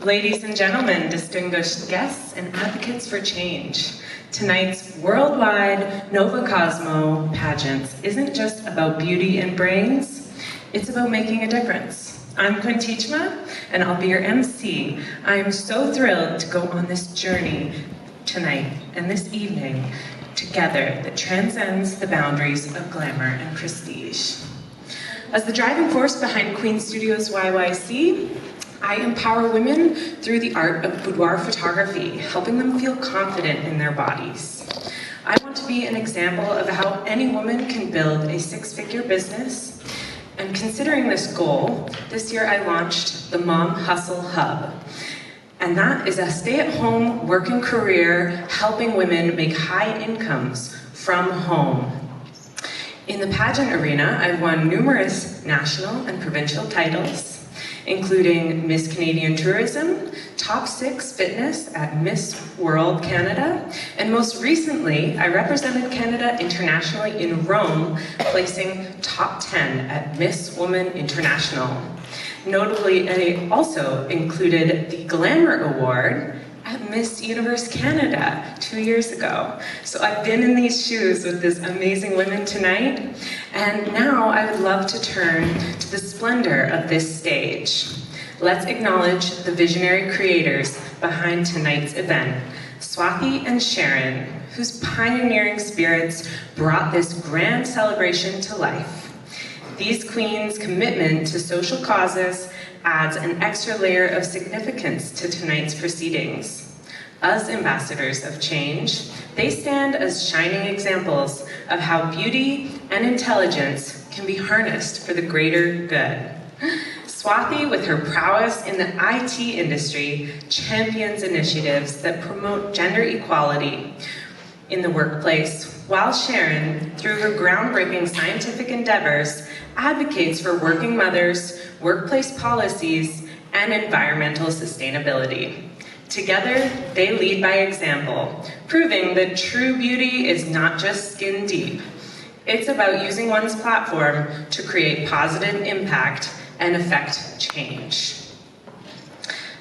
Ladies and gentlemen, distinguished guests and advocates for change, tonight's worldwide Novacosmo pageant isn't just about beauty and brains, it's about making a difference. I'm Quinn Teachma, and I'll be your MC. I am so thrilled to go on this journey tonight and this evening together that transcends the boundaries of glamour and prestige. As the driving force behind Queen Studios YYC, I empower women through the art of boudoir photography, helping them feel confident in their bodies. I want to be an example of how any woman can build a six-figure business. And considering this goal, this year I launched the Mom Hustle Hub. And that is a stay-at-home working career helping women make high incomes from home. In the pageant arena, I've won numerous national and provincial titles, including Miss Canadian Tourism, Top 6 Fitness at Miss World Canada, and most recently, I represented Canada internationally in Rome, placing top 10 at Miss Woman International. Notably, I also included the Glamour Award at Miss Universe Canada 2 years ago. So I've been in these shoes with these amazing women tonight, and now I would love to turn to the splendor of this stage. Let's acknowledge the visionary creators behind tonight's event, Swathi and Sharon, whose pioneering spirits brought this grand celebration to life. These queens' commitment to social causes adds an extra layer of significance to tonight's proceedings. As ambassadors of change, they stand as shining examples of how beauty and intelligence can be harnessed for the greater good. Swathi, with her prowess in the IT industry, champions initiatives that promote gender equality in the workplace, while Sharon, through her groundbreaking scientific endeavors, advocates for working mothers, workplace policies, and environmental sustainability. Together, they lead by example, proving that true beauty is not just skin deep. It's about using one's platform to create positive impact and affect change.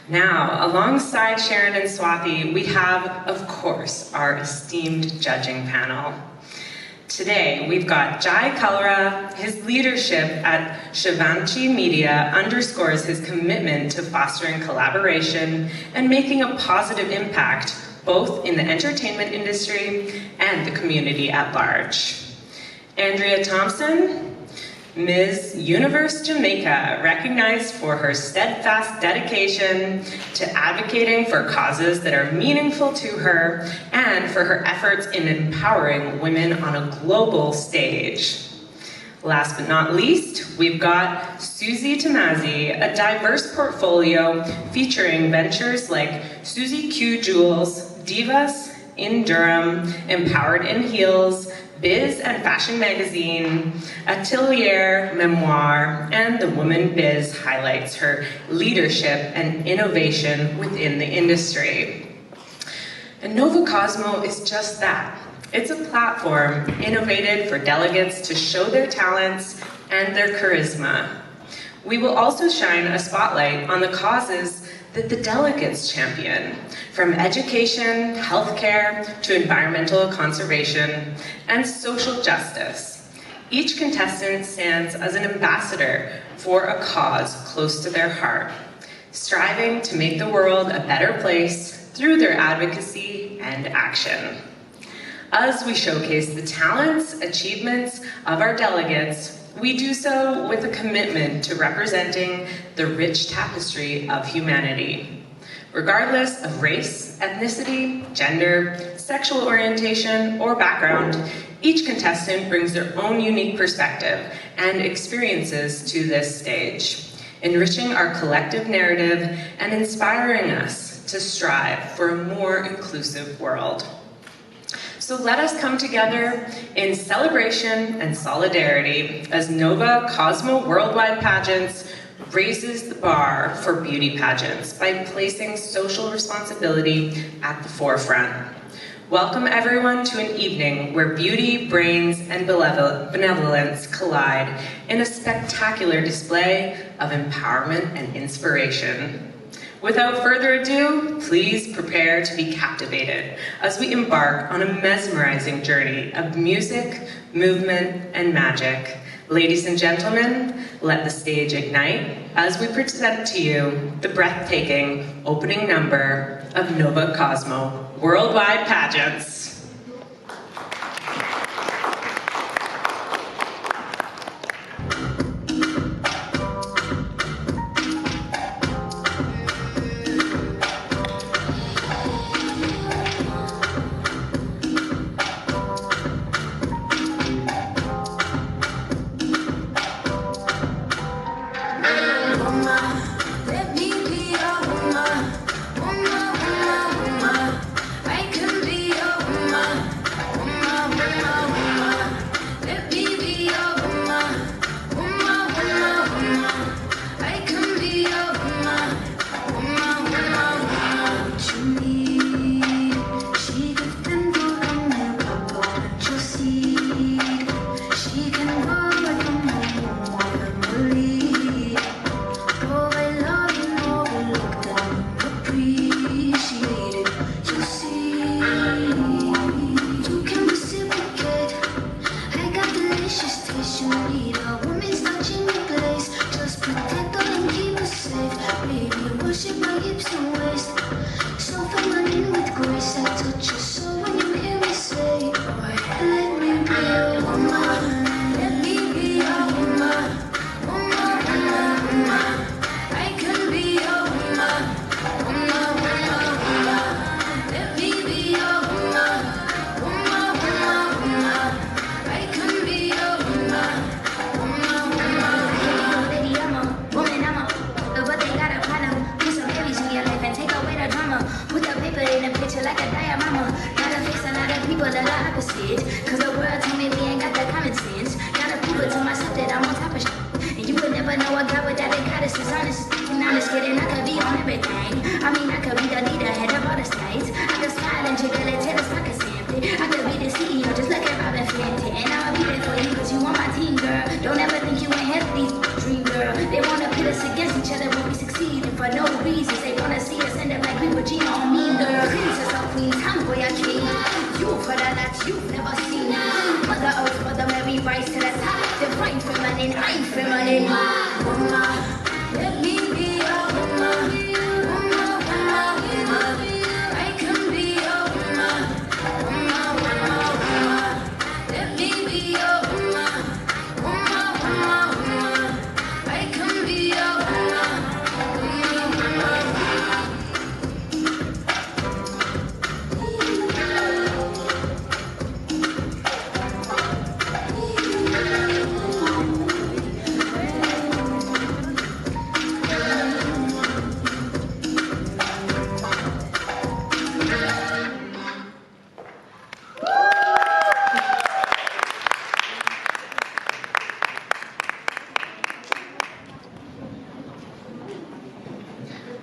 Now, alongside Sharon and Swathi, we have, of course, our esteemed judging panel. Today, we've got Jai Kalra. His leadership at Shivanshi Media underscores his commitment to fostering collaboration and making a positive impact, both in the entertainment industry and the community at large. Andrea Thompson, Ms. Universe Jamaica, recognized for her steadfast dedication to advocating for causes that are meaningful to her and for her efforts in empowering women on a global stage. Last but not least, we've got Susie Tamazi, a diverse portfolio featuring ventures like Susie Q Jewels, Divas in Durham, Empowered in Heels, Biz and Fashion Magazine, Atelier Memoir, and The Woman Biz highlights her leadership and innovation within the industry. And Novacosmo is just that. It's a platform innovated for delegates to show their talents and their charisma. We will also shine a spotlight on the causes that the delegates champion, from education, healthcare, to environmental conservation, and social justice. Each contestant stands as an ambassador for a cause close to their heart, striving to make the world a better place through their advocacy and action. As we showcase the talents, achievements of our delegates, we do so with a commitment to representing the rich tapestry of humanity. Regardless of race, ethnicity, gender, sexual orientation, or background, each contestant brings their own unique perspective and experiences to this stage, enriching our collective narrative and inspiring us to strive for a more inclusive world. So let us come together in celebration and solidarity as Novacosmo Worldwide Pageants raises the bar for beauty pageants by placing social responsibility at the forefront. Welcome everyone to an evening where beauty, brains, and benevolence collide in a spectacular display of empowerment and inspiration. Without further ado, please prepare to be captivated as we embark on a mesmerizing journey of music, movement, and magic. Ladies and gentlemen, let the stage ignite as we present to you the breathtaking opening number of Novacosmo Worldwide Pageants.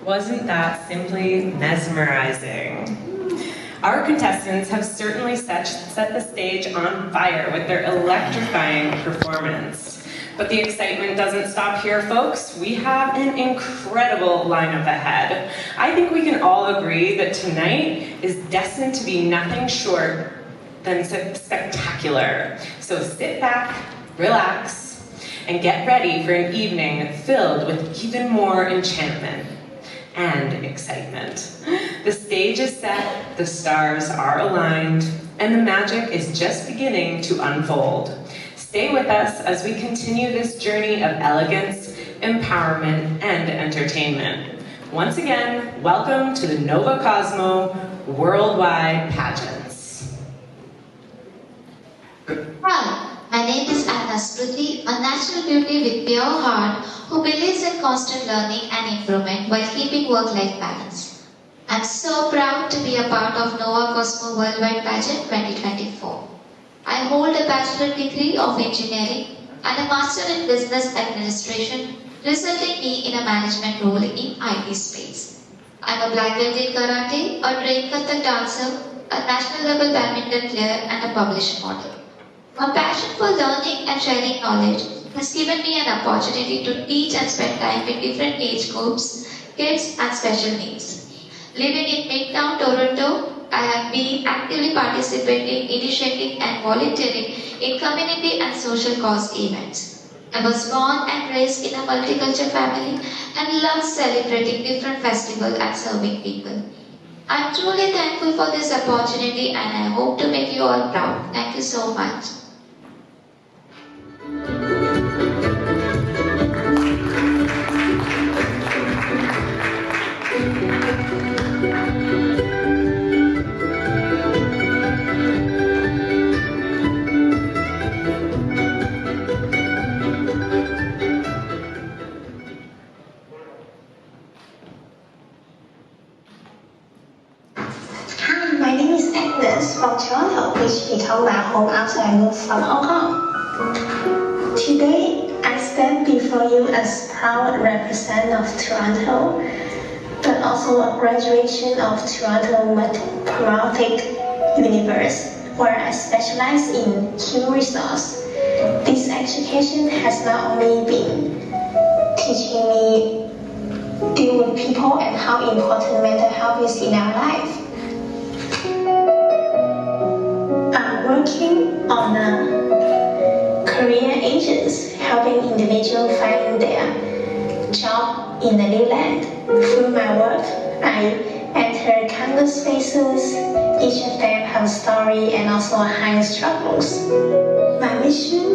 Wasn't that simply mesmerizing? Our contestants have certainly set the stage on fire with their electrifying performance. But the excitement doesn't stop here, folks. We have an incredible lineup ahead. I think we can all agree that tonight is destined to be nothing short than spectacular. So sit back, relax, and get ready for an evening filled with even more enchantment and excitement. The stage is set, the stars are aligned, and the magic is just beginning to unfold. Stay with us as we continue this journey of elegance, empowerment, and entertainment. Once again, welcome to the Novacosmo Worldwide Pageants. Hi, my name is Anna Smriti, a natural beauty with pure heart who believes in constant learning and improvement while keeping work-life balance. I'm so proud to be a part of Novacosmo Worldwide Pageant 2024. I hold a bachelor degree of engineering and a master in business administration, resulting me in a management role in IT space. I'm a black belt in karate, a trained Kathak dancer, a national level badminton player, and a published model. My passion for learning and sharing knowledge has given me an opportunity to teach and spend time with different age groups kids, and special needs. Living in Midtown Toronto, I have been actively participating, initiating, and volunteering in community and social cause events. I was born and raised in a multicultural family and love celebrating different festivals and serving people. I'm truly thankful for this opportunity and I hope to make you all proud. Thank you so much. Hi, my name is Agnes from Toronto, which became my home after I moved from Hong Kong. Today, I stand before you as proud representative of Toronto, but also a graduation of Toronto Metropolitan University, where I specialize in human resource. This education has not only been teaching me deal with people and how important mental health is in our life. I'm working on a career agents, helping individuals find their job in a new land. Through my work, I enter countless spaces. Each of them have a story and also high struggles. My mission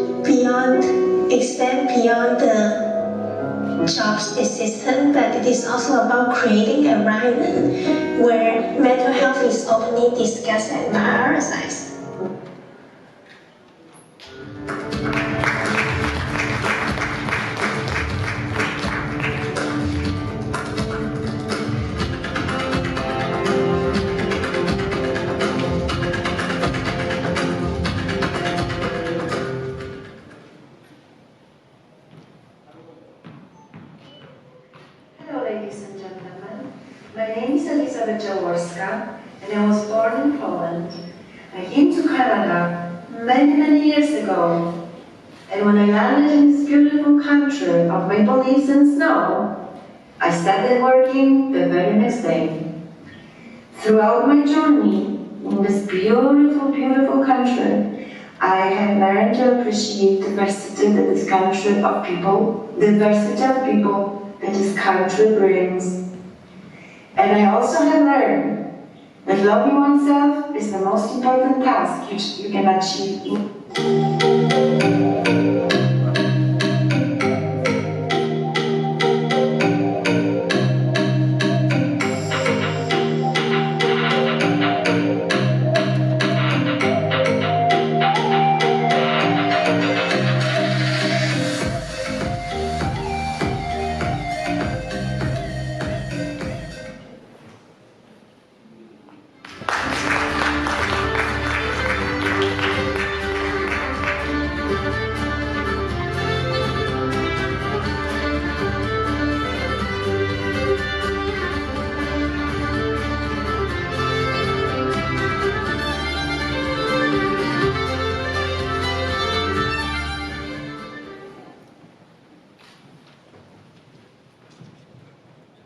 extend beyond the jobs existence, but it is also about creating an environment where mental health is openly discussed and prioritized. Hello, ladies and gentlemen. My name is Elizabeth Jaworska, and I was born in Poland. I came to Canada many years ago, and when I landed in this beautiful country of maple leaves and snow, I started working the very next day. Throughout my journey in this beautiful country, I have learned to appreciate diversity that this country of people, that this country brings. And I also have learned that loving oneself is the most important task which you can achieve.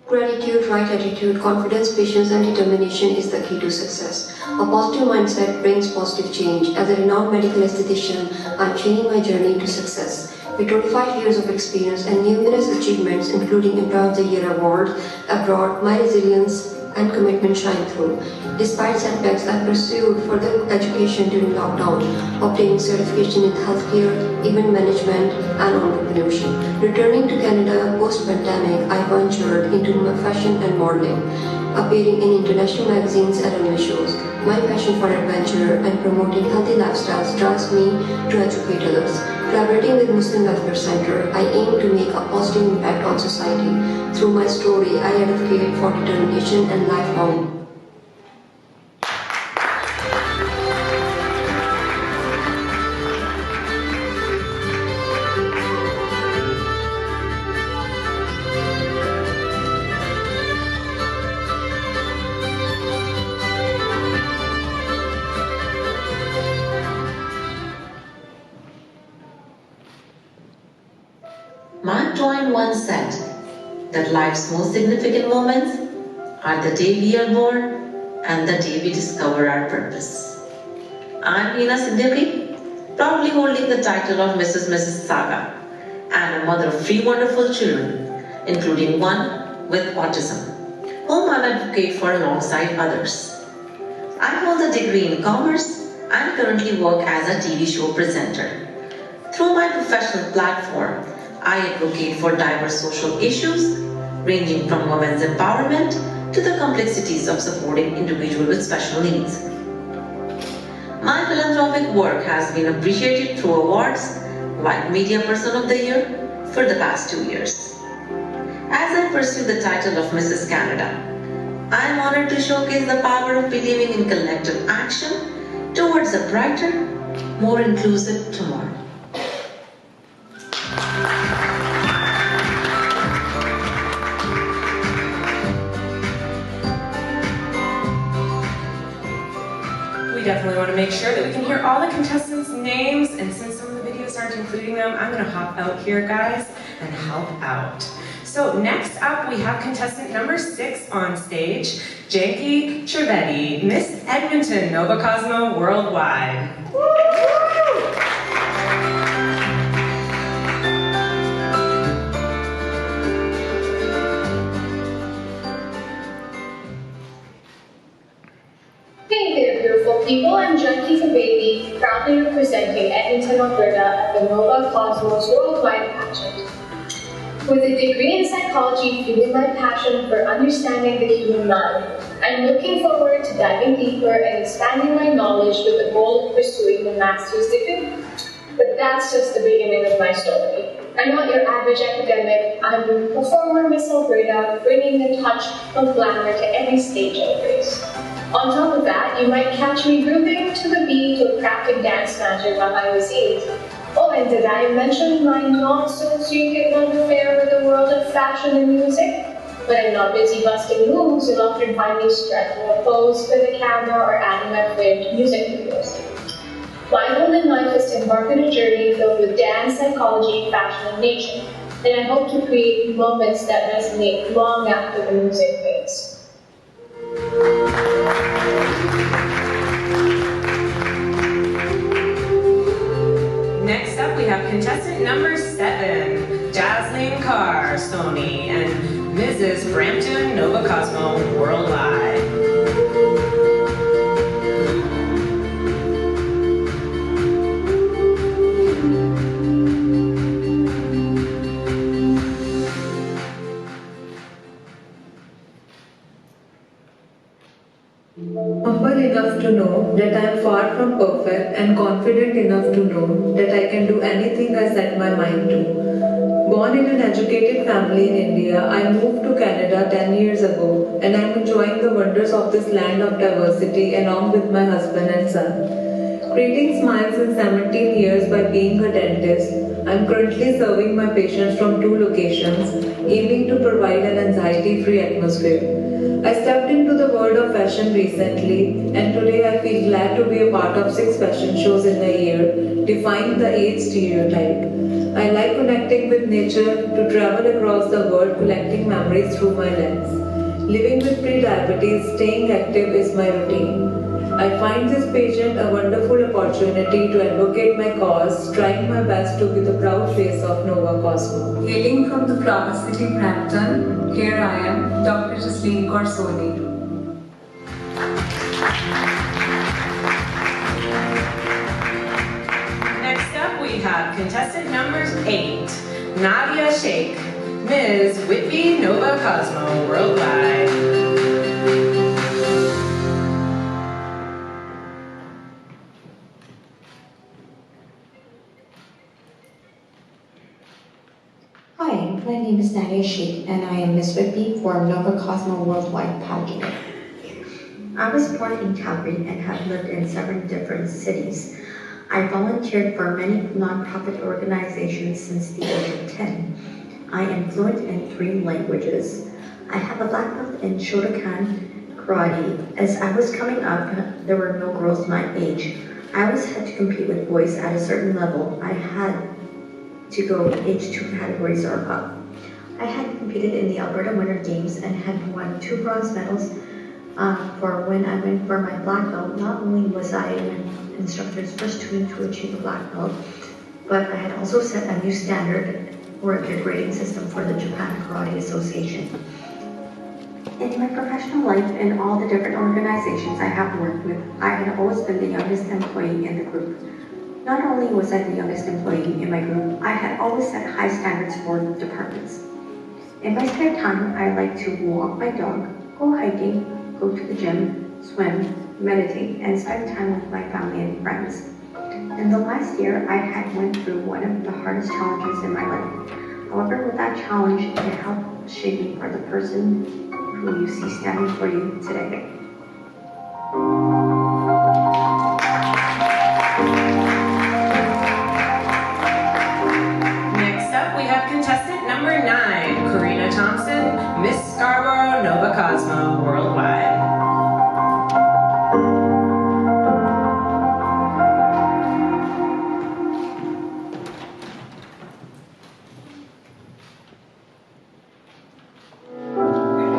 Gratitude, right attitude, confidence, patience, and determination is the key to success. A positive mindset brings positive change. As a renowned medical esthetician, I'm changing my journey to success. With 25 years of experience and numerous achievements, including Employee of the Year award abroad, my resilience and commitment shine through. Despite setbacks, I pursued further education during lockdown, obtaining certification in healthcare, event management, and entrepreneurship. Returning to Canada post-pandemic, I ventured into fashion and modeling, appearing in international magazines and runway shows. My passion for adventure and promoting healthy lifestyles drives me to educate others. Collaborating with Muslim Welfare Center, I aim to make a positive impact on society. Through my story, I advocate for determination and lifelong. Mark Twain once said, that life's most significant moments are the day we are born and the day we discover our purpose. I'm Hina Siddiqui, proudly holding the title of Mrs. Saga and a mother of 3 wonderful children, including one with autism, whom I advocate for alongside others. I hold a degree in commerce and currently work as a TV show presenter. Through my professional platform, I advocate for diverse social issues, ranging from women's empowerment to the complexities of supporting individuals with special needs. My philanthropic work has been appreciated through awards like Media Person of the Year for the past 2 years. As I pursue the title of Mrs. Canada, I am honored to showcase the power of believing in collective action towards a brighter, more inclusive tomorrow. We definitely want to make sure that we can hear all the contestants' names, and since some of the videos aren't including them, I'm going to hop out here, guys, and help out. So next up, we have contestant number 6 on stage, Jackie Trevetti, Miss Edmonton, Novacosmo Worldwide. Hey there, beautiful people. I'm Jackie Trevetti, proudly representing Edmonton, Alberta at the Novacosmo's Worldwide Pageant. With a degree in psychology fueling my passion for understanding the human mind, I'm looking forward to diving deeper and expanding my knowledge with the goal of pursuing the master's degree. But that's just the beginning of my story. I'm not your average academic. I'm a performer, Miss Alberta, bringing the touch of glamour to every stage I grace. On top of that, you might catch me grooving to the beat of crafting dance magic behind the scenes. Oh, and did I mention my not-so-secret love affair with the world of fashion and music? When I'm not busy busting moves, you'll often find me striking a pose for the camera or adding my flair to music videos. My goal in life is to embark on a journey filled with dance, psychology, fashion, and nature, and I hope to create moments that resonate long after the music fades. Next up, we have contestant number 7, Jasleen Carr, Sony, and Mrs. Brampton, Novacosmo Worldwide. Humble enough to know that I am far from perfect and confident enough to know that I can do anything I set my mind to. Born in an educated family in India, I moved to Canada 10 years ago and I am enjoying the wonders of this land of diversity along with my husband and son. Creating smiles in 17 years by being a dentist, I am currently serving my patients from 2 locations, aiming to provide an anxiety-free atmosphere. I stepped into the world of fashion recently, and today I feel glad to be a part of 6 fashion shows in a year, defying the age stereotype. I like connecting with nature, to travel across the world collecting memories through my lens. Living with pre-diabetes, staying active is my routine. I find this pageant a wonderful opportunity to advocate my cause, trying my best to be the proud face of Novacosmo. Hailing from the flower city Brampton, here I am, Dr. Jasleen Carr. Next up, we have contestant number 8, Nadia Sheikh, Ms. Whitby, Novacosmo Worldwide. Hi, my name is Nadia Sheikh and I am Miss Whitby for Novacosmo Worldwide Pageant. I was born in Calgary and have lived in 7 different cities. I volunteered for many nonprofit organizations since the age of 10. I am fluent in 3 languages. I have a black belt in Shotokan karate. As I was coming up, there were no girls my age. I always had to compete with boys at a certain level. I had to go age 2 categories or up. I had competed in the Alberta Winter Games and had won 2 bronze medals for when I went for my black belt. Not only was I an instructor's first student to achieve a black belt, but I had also set a new standard for the grading system for the Japan Karate Association. In my professional life and all the different organizations I have worked with, I had always been the youngest employee in the group. Not only was I the youngest employee in my group, I had always set high standards for departments. In my spare time, I like to walk my dog, go hiking, go to the gym, swim, meditate, and spend time with my family and friends. In the last year, I had went through one of the hardest challenges in my life. However, with that challenge, it helped shape me for the person who you see standing for you today. Next up, we have contestant number 9, Karina Thompson, Miss Scarborough, Novacosmo, Worldwide.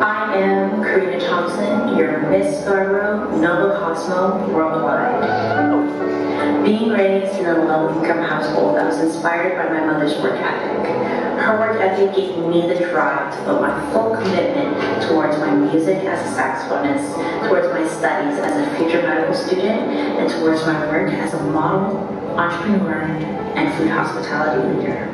I am Karina Thompson, your Miss Scarborough, Novacosmo, Worldwide. Being raised in a low-income household, I was inspired by my mother's work ethic. Her work ethic gave me the drive to put my full commitment towards my music as a saxophonist, towards my studies as a future medical student, and towards my work as a model, entrepreneur, and food hospitality leader.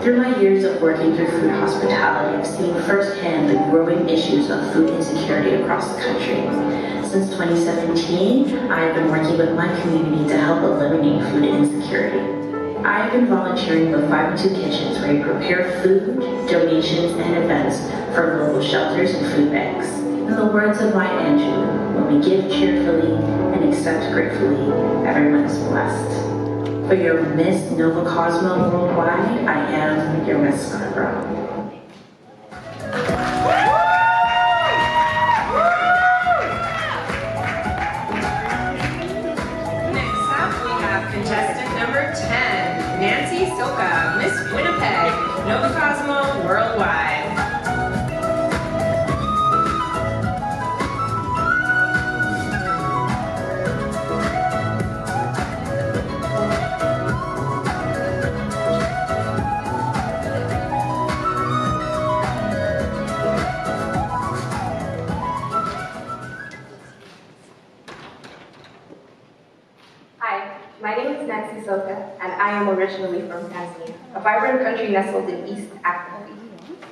Through my years of working through food hospitality, I've seen firsthand the growing issues of food insecurity across the country. Since 2017, I have been working with my community to help eliminate food insecurity. I have been volunteering with 502 Kitchens, where we prepare food, donations, and events for local shelters and food banks. In the words of Maya Angelou, when we give cheerfully and accept gratefully, everyone is blessed. For your Miss Novacosmo Worldwide, I am your Miss Scarborough. Next up, we have contestant number 10, Nancy Silka, Miss Winnipeg, Novacosmo Worldwide. My name is Nancy Soka, and I am originally from Tanzania, a vibrant country nestled in East Africa.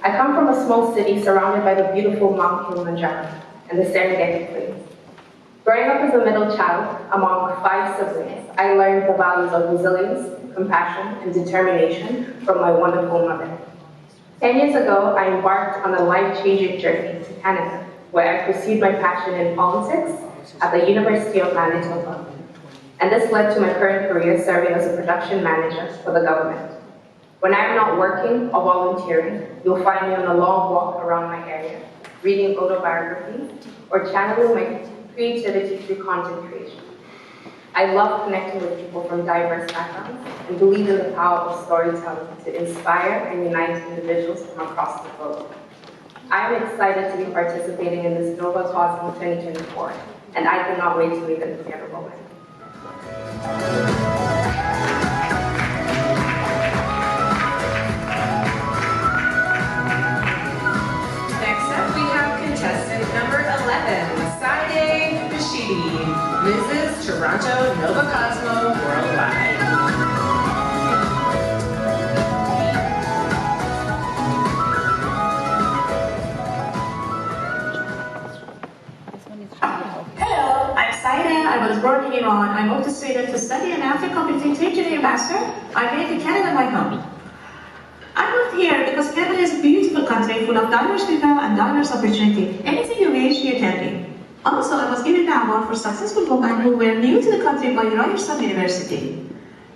I come from a small city surrounded by the beautiful Mount Kilimanjaro and the Serengeti Plains. Growing up as a middle child among 5 siblings, I learned the values of resilience, compassion, and determination from my wonderful mother. 10 years ago, I embarked on a life-changing journey to Canada, where I pursued my passion in politics at the University of Manitoba. And this led to my current career serving as a production manager for the government. When I am not working or volunteering, you'll find me on a long walk around my area, reading autobiographies or channeling my creativity through content creation. I love connecting with people from diverse backgrounds and believe in the power of storytelling to inspire and unite individuals from across the globe. I am excited to be participating in this Novacosmo 2024, and I cannot wait to meet the incredible women. Next up, we have contestant number 11, Saide Bashidi, Mrs. Toronto Novacosmo Worldwide. Hello, I'm Saida. I was born in Iran. I moved to Sweden to study and after completing teaching master, I made Canada my home. I moved here because Canada is a beautiful country full of diverse people and diverse opportunity. Anything you wish, you can be. Also, I was given the award for successful women who were new to the country by Ryerson University.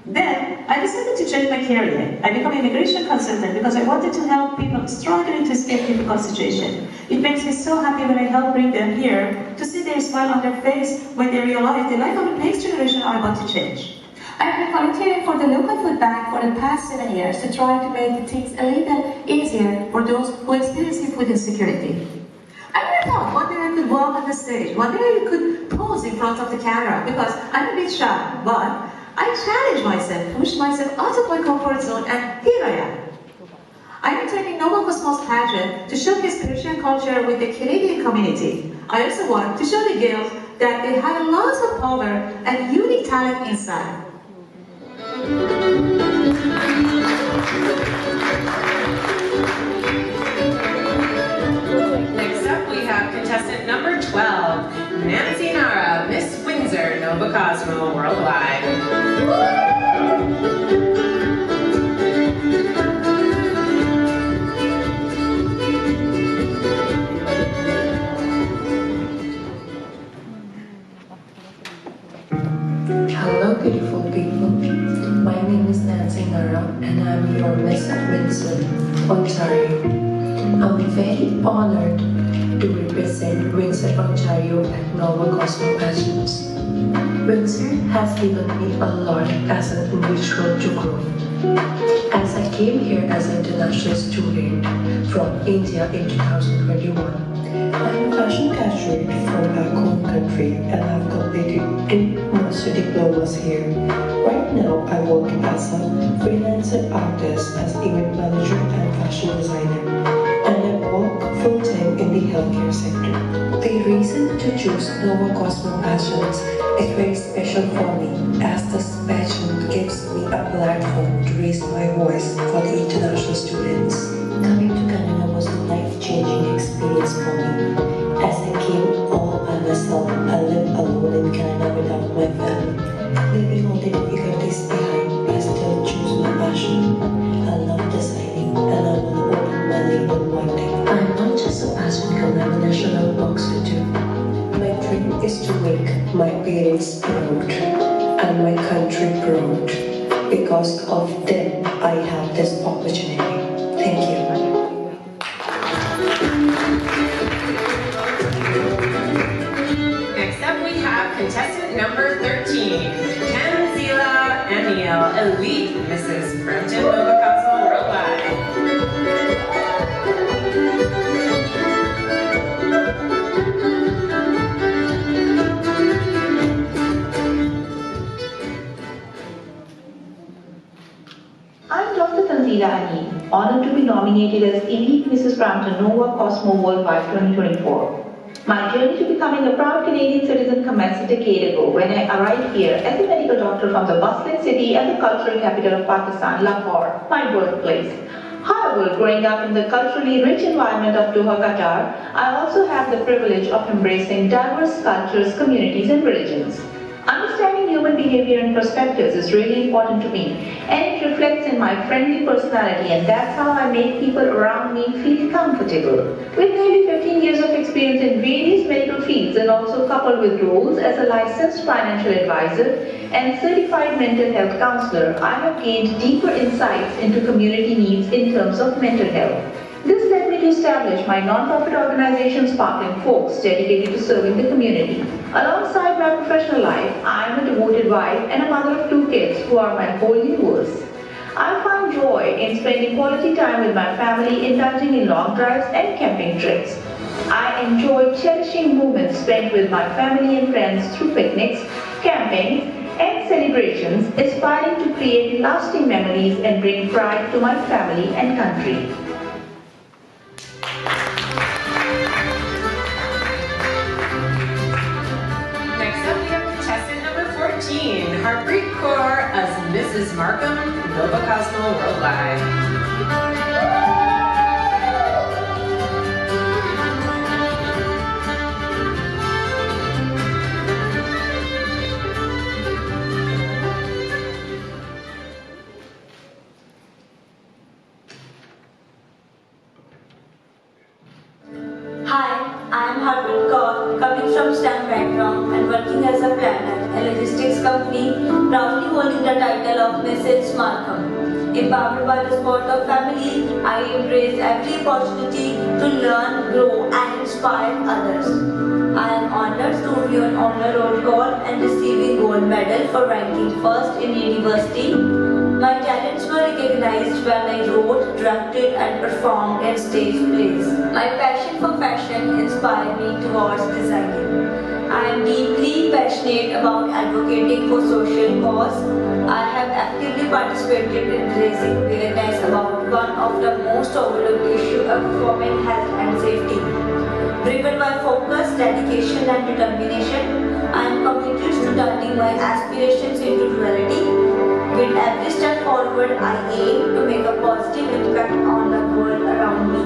Then, I decided to change my career. I became an immigration consultant because I wanted to help people struggling to escape difficult situations. It makes me so happy when I help bring them here to see their smile on their face when they realize the life of the next generation are about to change. I have been volunteering for the local food bank for the past 7 years to try to make things a little easier for those who experience food insecurity. I never thought one day I could walk on the stage, one day I could pose in front of the camera because I'm a bit shy, but I challenged myself, pushed myself out of my comfort zone, and here I am. I am attending Novacosmo's pageant to showcase Persian culture with the Canadian community. I also want to show the girls that they have a lot of power and unique talent inside. Next up, we have contestant number 12, Nancy Nara, Miss Windsor, Novacosmo Worldwide. Hello beautiful people, my name is Nancy Nara and I'm your Miss Windsor, Ontario. I'm very honored to represent Windsor, Ontario at Novacosmo Pageants. Windsor has given me a lot as an individual to grow. As I came here as an international student from India in 2021, I'm a fashion graduate from back home country and I've completed 2 master diplomas here. Right now I work as a freelancer artist, as event manager and fashion designer, and I work full-time in the healthcare sector. The reason to choose Novacosmo Pageants is very special for me, as this pageant gives me a platform to raise my voice for the international students. Coming to Canada was a life-changing experience for me. As I came all by myself, I live alone in Canada without my family. Leaving all the difficulties behind, I still choose my passion. I love designing and I want to open my label one day. I'm not just a passion girl, I'm a national boxer too. My dream is to make my parents proud and my country proud. Because of them, I have this opportunity. Thank you. Next up, we have contestant number 13, Kanzila Aniel, Elite Mrs. Brampton Novacosmo Worldwide. I'm Dr. Kanzila Aniel, honored to be nominated as Elite Mrs. Brampton Novacosmo Worldwide 2024. My journey to becoming a proud Canadian citizen commenced a decade ago when I arrived here as a medical doctor from the bustling city and the cultural capital of Pakistan, Lahore, my birthplace. However, growing up in the culturally rich environment of Doha, Qatar, I also have the privilege of embracing diverse cultures, communities, and religions. Understanding human behavior and perspectives is really important to me, and it reflects in my friendly personality, and that's how I make people around me feel comfortable. With nearly 15 years of experience in various medical fields and also coupled with roles as a licensed financial advisor and certified mental health counselor, I have gained deeper insights into community needs in terms of mental health. This led me to establish my non-profit organization Sparkling Folks, dedicated to serving the community. Alongside my professional life, I am a devoted wife and a mother of 2 kids who are my whole universe. I find joy in spending quality time with my family, indulging in long drives and camping trips. I enjoy cherishing moments spent with my family and friends through picnics, camping, and celebrations, aspiring to create lasting memories and bring pride to my family and country. Next up, we have contestant number 14, Harpreet Kaur as Mrs. Markham, Novacosmo Worldwide. Hi, I am Harpreet Kaur, coming from STEM background and working as a planner in a logistics company, proudly holding the title of Mrs. Markham. Empowered by the sport of family, I embrace every opportunity to learn, grow and inspire others. I am honored to be on honor roll call and receiving gold medal for ranking first in university My talents were recognized when I wrote, directed, and performed in stage plays. My passion for fashion inspired me towards designing. I am deeply passionate about advocating for social cause. I have actively participated in raising awareness about one of the most overlooked issues of women's health and safety. Driven by focus, dedication, and determination, I am committed to turning my aspirations into reality. With every step forward, I aim to make a positive impact on the world around me.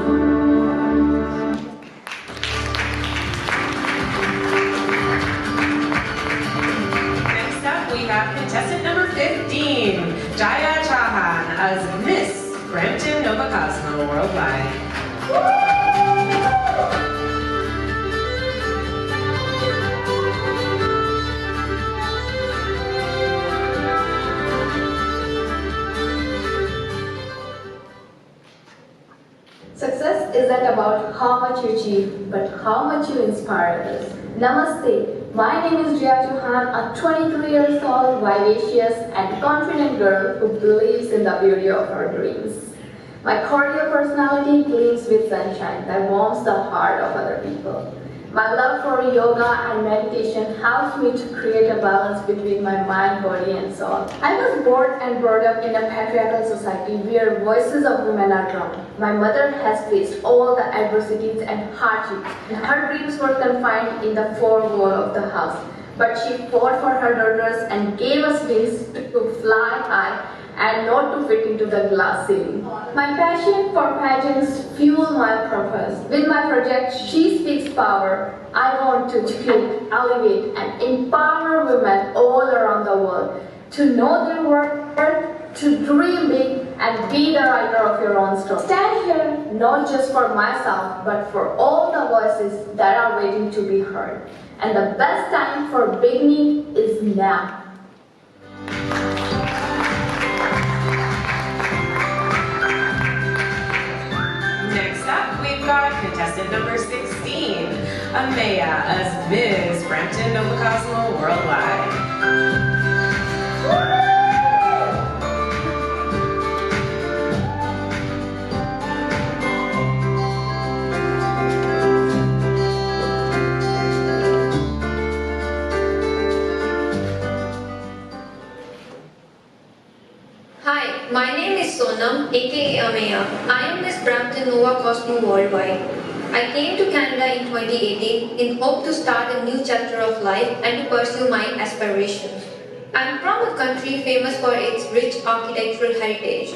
Next up, we have contestant number 15, Jaya Chauhan as Miss Brampton Novacosmo Worldwide. Success isn't about how much you achieve, but how much you inspire others. Namaste. My name is Jia Chauhan, a 23 years old, vivacious and confident girl who believes in the beauty of her dreams. My cordial personality gleams with sunshine that warms the heart of other people. My love for yoga and meditation helps me to create a balance between my mind, body, and soul. I was born and brought up in a patriarchal society where voices of women are drowned. My mother has faced all the adversities and hardships, and her dreams were confined in the four walls of the house. But she fought for her daughters and gave us wings to fly high and not to fit into the glass ceiling. My passion for pageants fuel my purpose. With my project, She Speaks Power, I want to educate, elevate, and empower women all around the world to know their worth, to dream big, and be the writer of your own story. Stand here not just for myself, but for all the voices that are waiting to be heard. And the best time for beginning is now. Next up, we've got contestant number 16, Amaya as Ms. Brampton Novacosmo Worldwide. Hi, my name is Sonam, aka Amaya. I am Miss Brampton Novacosmo Worldwide. I came to Canada in 2018 in hope to start a new chapter of life and to pursue my aspirations. I am from a country famous for its rich architectural heritage.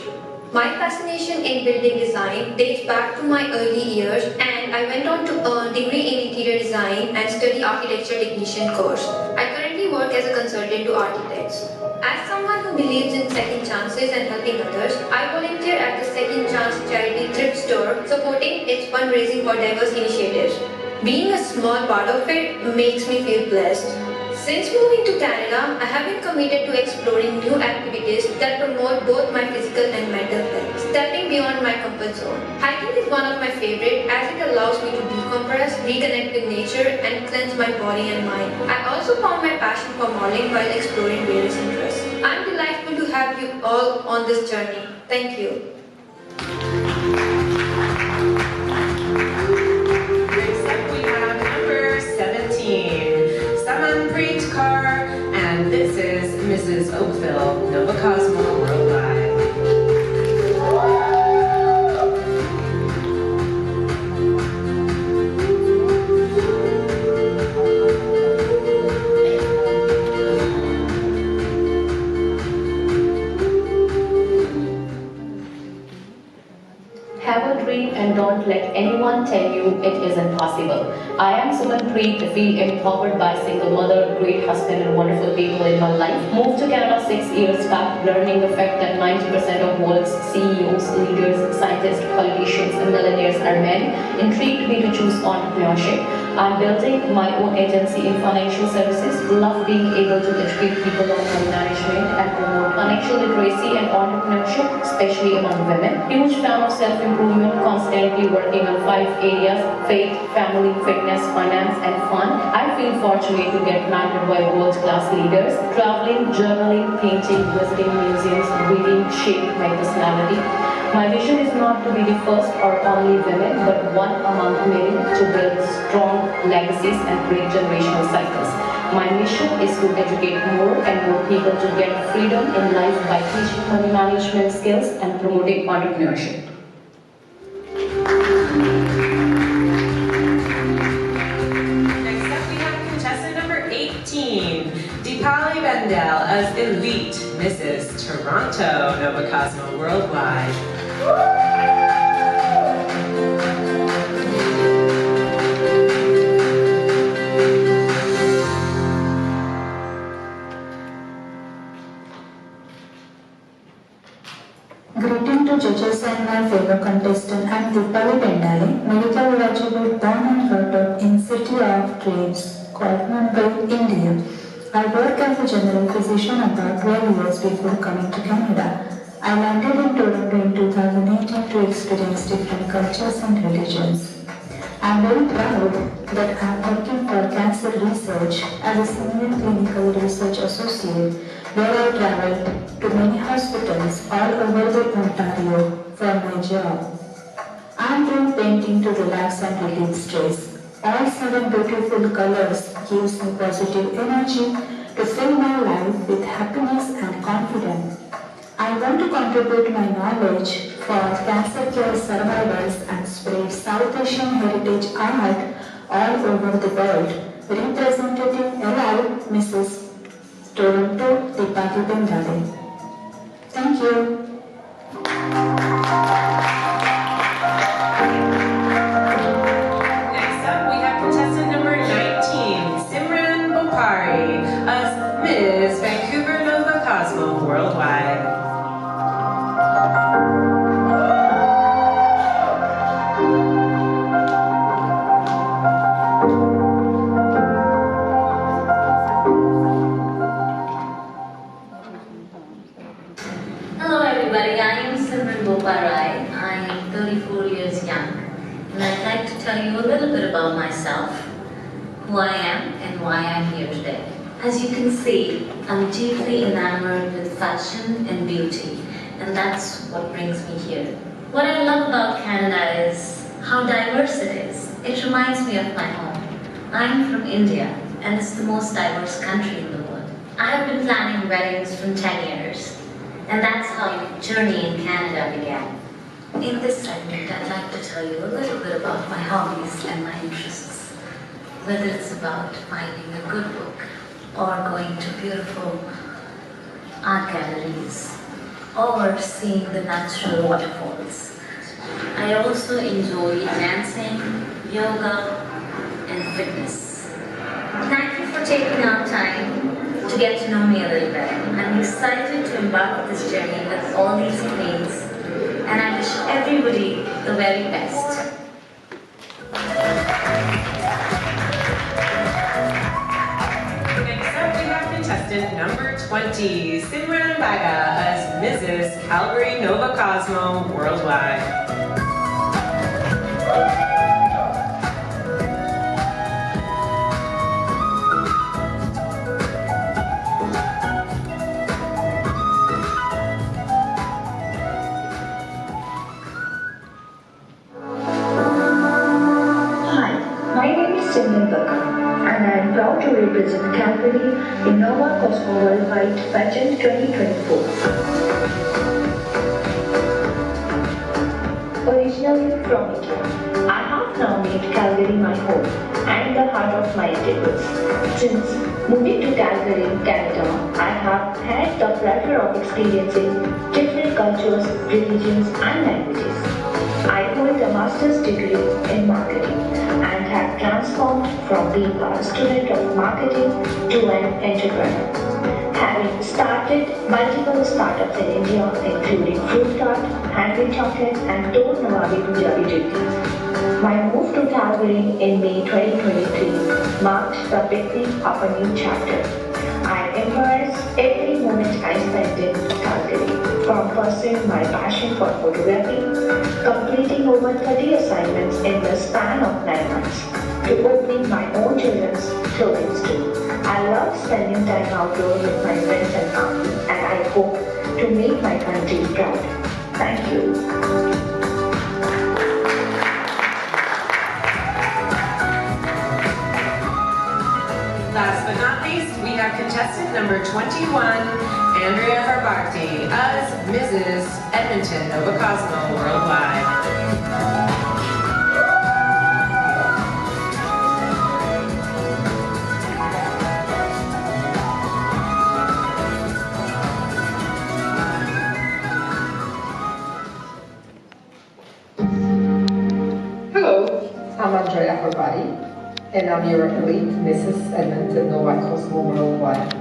My fascination in building design dates back to my early years, and I went on to earn degree in interior design and study architecture technician course. I currently work as a consultant to architects. As someone who believes in second chances and helping others, I volunteer at the Second Chance charity thrift store, supporting its fundraising for diverse initiatives. Being a small part of it makes me feel blessed. Since moving to Canada, I have been committed to exploring new activities that promote both my physical and mental health, stepping beyond my comfort zone. Hiking is one of my favorite as it allows me to decompress, reconnect with nature, and cleanse my body and mind. I also found my passion for modeling while exploring various interests. I'm delightful to have you all on this journey. Thank you. Next up, we have number 17. And this is Mrs. Oakville, Novacosmo Worldwide. Have a dream and don't let anyone tell you it is impossible. I am Sumanpreet, feel empowered by a single mother, great husband and wonderful people in my life. Moved to Canada 6 years back, learning the fact that 90% of world's CEOs, leaders, scientists, politicians and millionaires are men. Intrigued me to choose entrepreneurship. I'm building my own agency in financial services, love being able to educate people on money management and promote financial literacy and entrepreneurship, especially among women. Huge fan of self-improvement, constantly working on 5 areas: faith, family, fitness, finance, and fun. I feel fortunate to get mentored by world-class leaders. Traveling, journaling, painting, visiting museums, reading shaped my personality. My vision is not to be the first or only women, but one among many to build strong legacies and break generational cycles. My mission is to educate more and more people to get freedom in life by teaching money management skills and promoting entrepreneurship. Next up, we have contestant number 18, Deepali Bendel as Elite Mrs. Toronto Novacosmo Worldwide. Greeting to judges and my fellow contestant. I am Deepali Bendale, medical graduate born and brought up in City of Dreams, called Mumbai, India. I work as a general physician about 12 years before coming to Canada. I landed in Toronto in 2018 to experience different cultures and religions. I am very proud that I am working for cancer research as a senior clinical research associate, where I traveled to many hospitals all over the Ontario for my job. I am doing painting to relax and relieve stress. All 7 beautiful colors gives me positive energy to fill my life with happiness and confidence. I want to contribute my knowledge for cancer care survivors and spread South Asian heritage art all over the world. Representative Elite Mrs. Toronto, Deepali Bendale. Thank you. Next up, we have contestant number 19, Simran Bopari as Ms. Vancouver Novacosmo Worldwide. Hello everybody, I am Simran Boparai. I am 34 years young and I'd like to tell you a little bit about myself, who I am and why I'm here today. As you can see, I'm deeply enamored with fashion and beauty, and that's what brings me here. What I love about Canada is how diverse it is. It reminds me of my home. I'm from India and it's the most diverse country in the world. I have been planning weddings for 10 years. And that's how my journey in Canada began. In this segment, I'd like to tell you a little bit about my hobbies and my interests. Whether it's about finding a good book or going to beautiful art galleries or seeing the natural waterfalls. I also enjoy dancing, yoga, and fitness. Thank you for taking our time to get to know me a little better. I'm excited to embark on this journey with all these queens, and I wish everybody the very best. Next up, we have contestant number 20, Simran Baga as Mrs. Calgary Novacosmo Worldwide. And I am proud to represent Calgary in Novacosmo Worldwide Pageant 2024. Originally from India, I have now made Calgary my home and the heart of my endeavors. Since moving to Calgary, Canada, I have had the pleasure of experiencing different cultures, religions, and languages. I hold with a master's degree in marketing and have transformed from being a student of marketing to an entrepreneur. Having started multiple startups in India, including Fruit Tart, Handmade Chocolate, and Toad Nawabi Punjabi Jittis. My move to Calgary in May 2023 marked the beginning of a new chapter. I embrace every moment I spent in Calgary, from pursuing my passion for photography, completing over 30 assignments in the span of 9 months, to opening my own children's clothing store. I love spending time outdoors with my friends and family, and I hope to make my country proud. Thank you. Last but not least, we have contestant number 21, Andrea Harbakti, as Mrs. Edmonton Novacosmo Worldwide. Hello, I'm Andrea Harbakti, and I'm your elite Mrs. Edmonton Novacosmo Worldwide.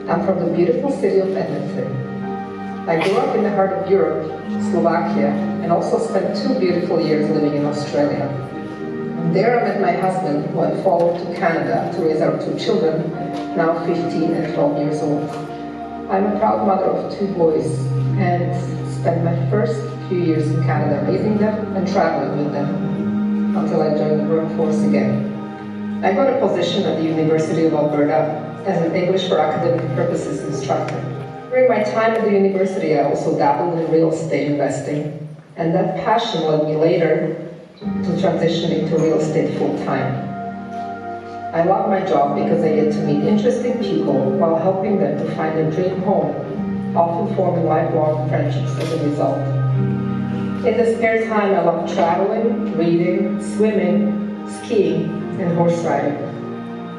I'm from the beautiful city of Edmonton. I grew up in the heart of Europe, Slovakia, and also spent 2 beautiful years living in Australia. And there I met my husband, who I followed to Canada to raise our 2 children, now 15 and 12 years old. I'm a proud mother of 2 boys and spent my first few years in Canada raising them and traveling with them until I joined the workforce again. I got a position at the University of Alberta as an English for academic purposes instructor. During my time at the university, I also dabbled in real estate investing, and that passion led me later to transitioning to real estate full-time. I love my job because I get to meet interesting people while helping them to find their dream home, often forming lifelong friendships as a result. In the spare time, I love traveling, reading, swimming, skiing, and horse riding.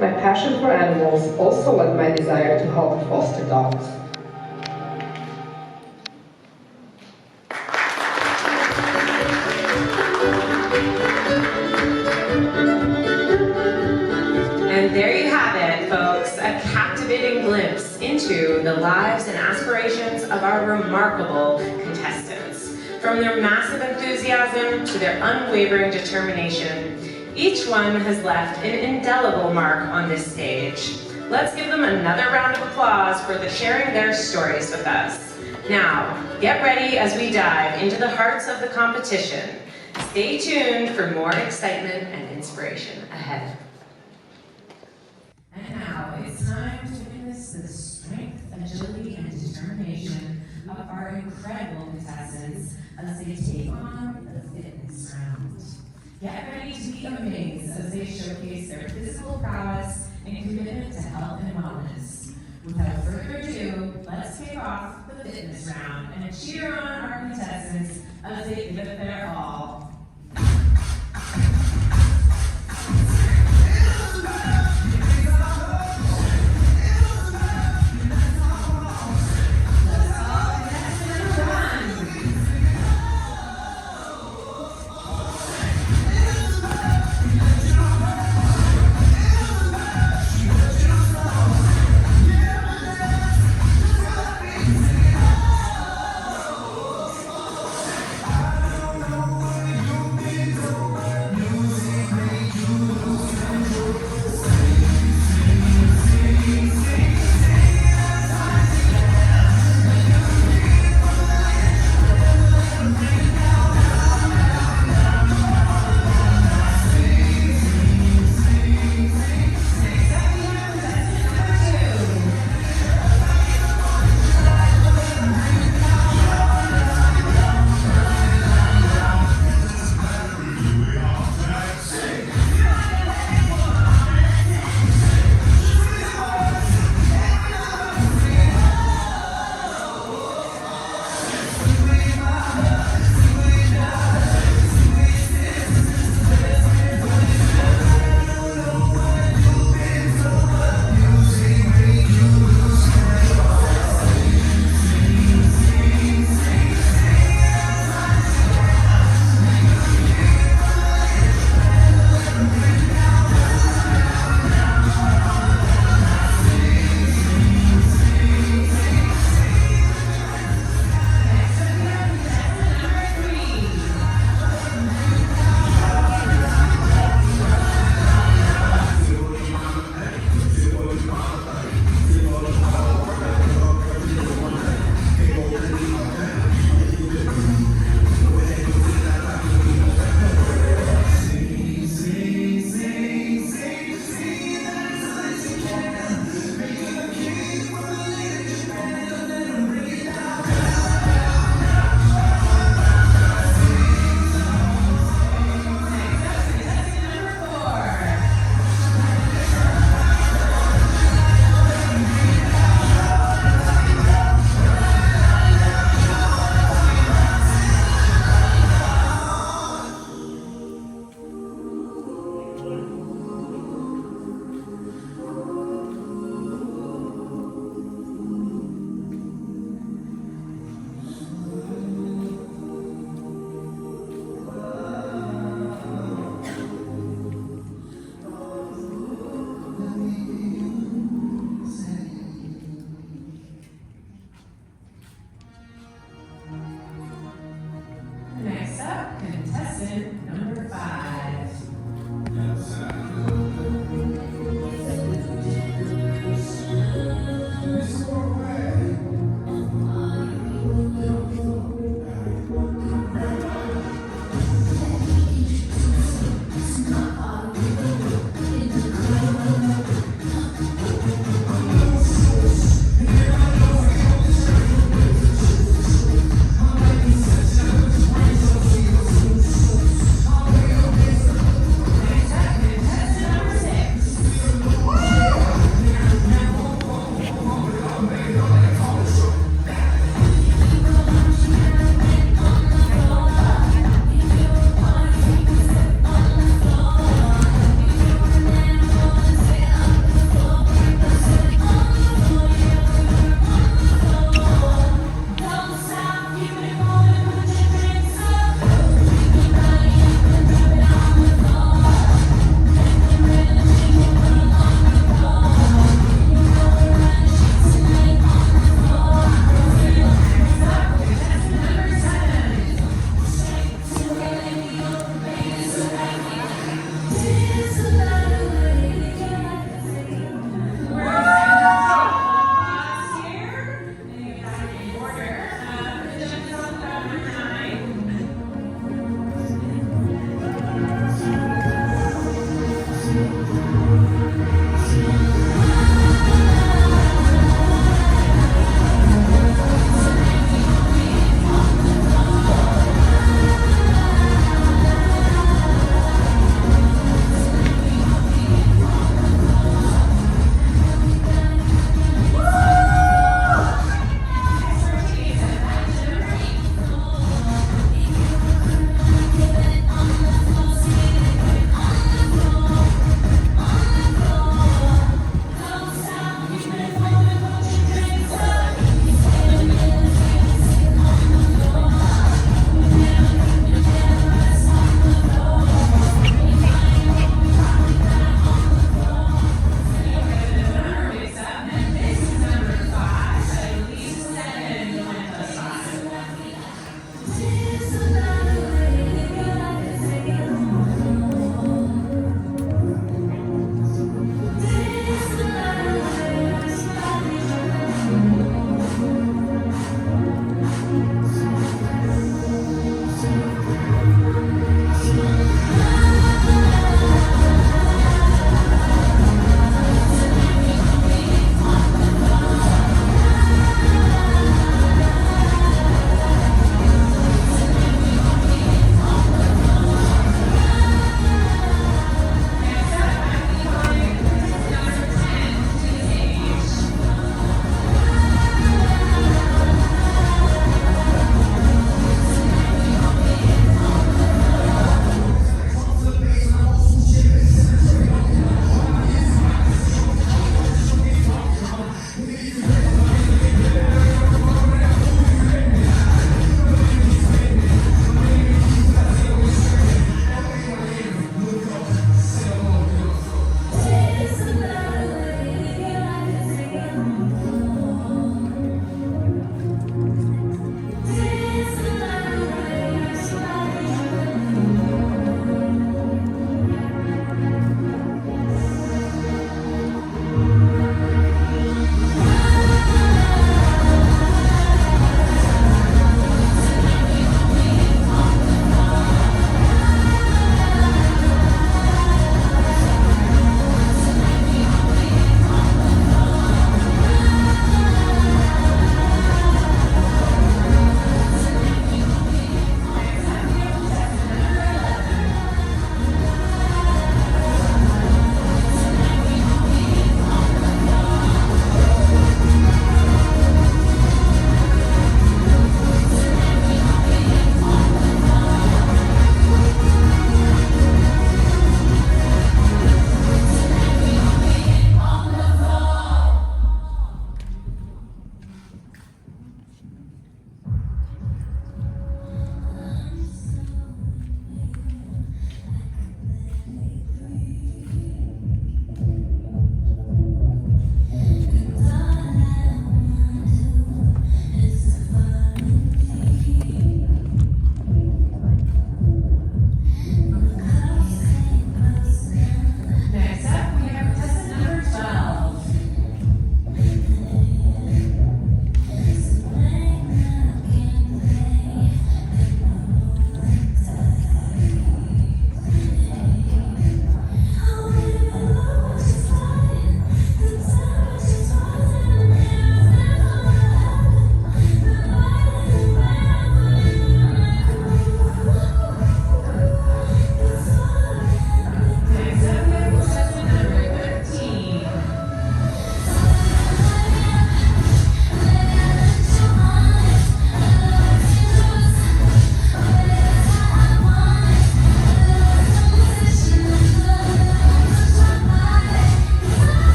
My passion for animals also led my desire to help foster dogs. And there you have it, folks, a captivating glimpse into the lives and aspirations of our remarkable contestants. From their massive enthusiasm to their unwavering determination, each one has left an indelible mark on this stage. Let's give them another round of applause for sharing their stories with us. Now, get ready as we dive into the hearts of the competition. Stay tuned for more excitement and inspiration ahead. And now it's time to witness the strength, agility, and determination of our incredible contestants as they take on the fitness round. Get ready to be amazed as they showcase their physical prowess and commitment to health and wellness. Without further ado, let's kick off the fitness round and cheer on our contestants as they give it their all.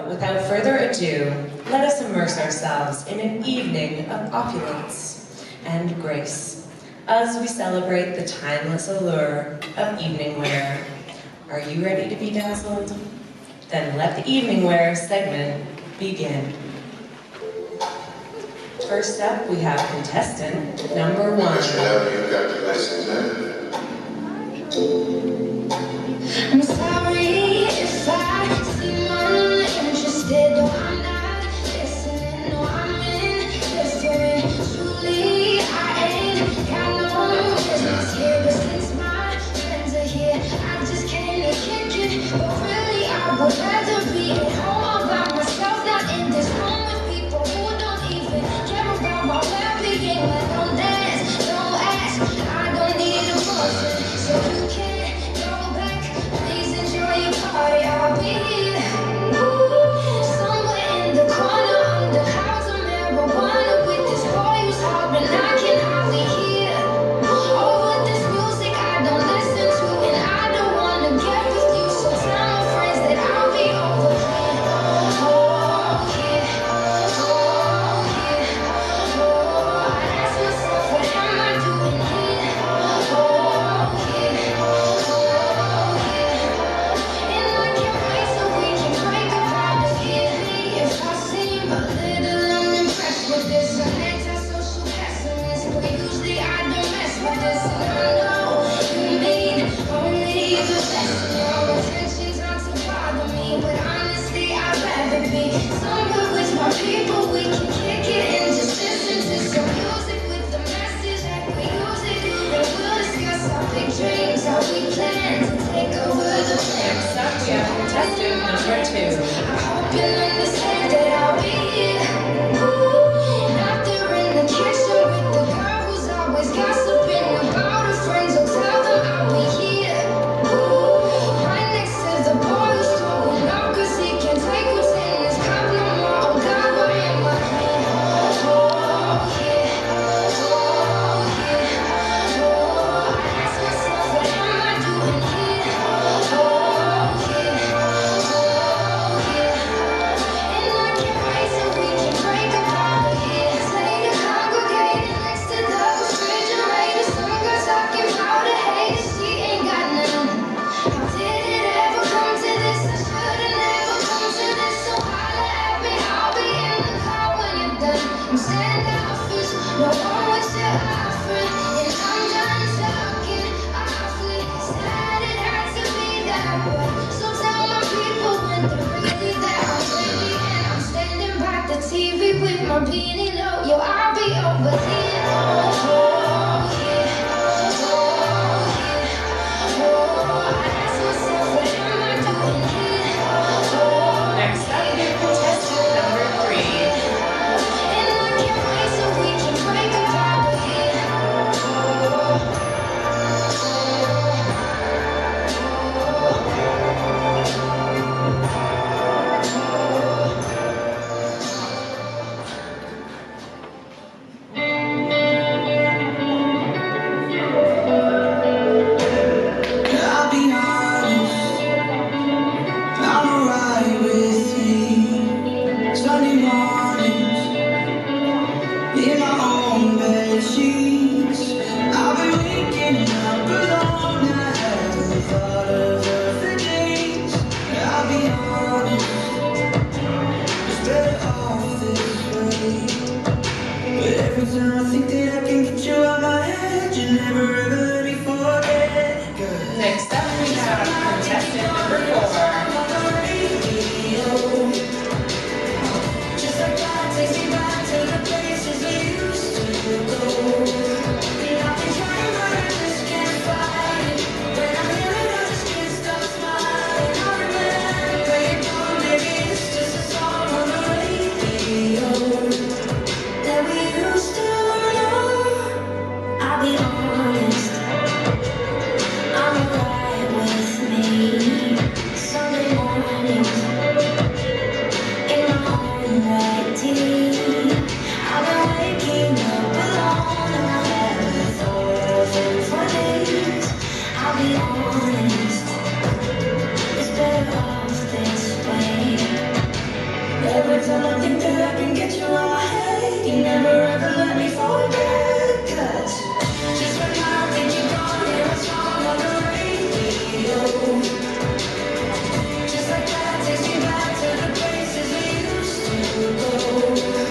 Without further ado, let us immerse ourselves in an evening of opulence and grace as we celebrate the timeless allure of evening wear. Are you ready to be dazzled? Then let the evening wear segment begin. First up, we have contestant number 1. I'm sorry if I seem uninterested, though I'm not listening. No, I'm indifferent. Truly, I ain't got no business here, but since my friends are here, I just came to kick it. But really, I would rather be at home all by myself, not in this room with people who don't even care about my well-being. Like, don't dance, don't ask, I don't need a woman, so you can't go back. Please I'm repeating low, yo, I'll be over here. Oh, yeah. Oh, yeah. Oh, I ask myself, what am I doing here? Oh, Next up, we have contestant number 3. and I can't wait so we can break apart again. I'll be honest, I'm alright with me. Sunday mornings, in my own bed sheets. I've been waking up alone, I haven't thought of her for days. I'll be honest, it's better off this way. But every time I think that I can get you out my head, you never ever let me forget. 'Cause Next up, we have contestant number 4. Just like God takes me back to the places we used to go. And I've been trying, but I just can't fight it. When I hear it, I just can't stop smiling. I remember you're gone, maybe it's just a song on the radio that we used to know. I'll be honest, I'm alright with me. Sunday mornings, in my own right tea. I've been waking up alone and I haven't thought of it for days. I'll be honest, it's better off this way. Every time I think that I can get you out my head, you never ever let me forget. 'Cause just when I think you're gone, hear a song on the radio. Just like that takes me back to the places we used to go.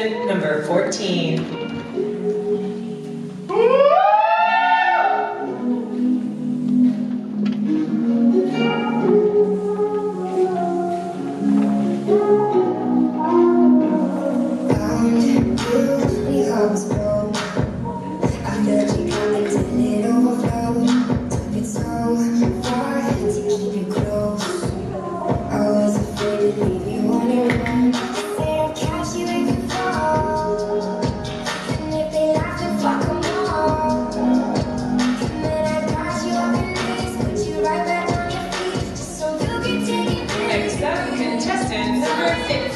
contestant number 14. Next up, contestant number 15.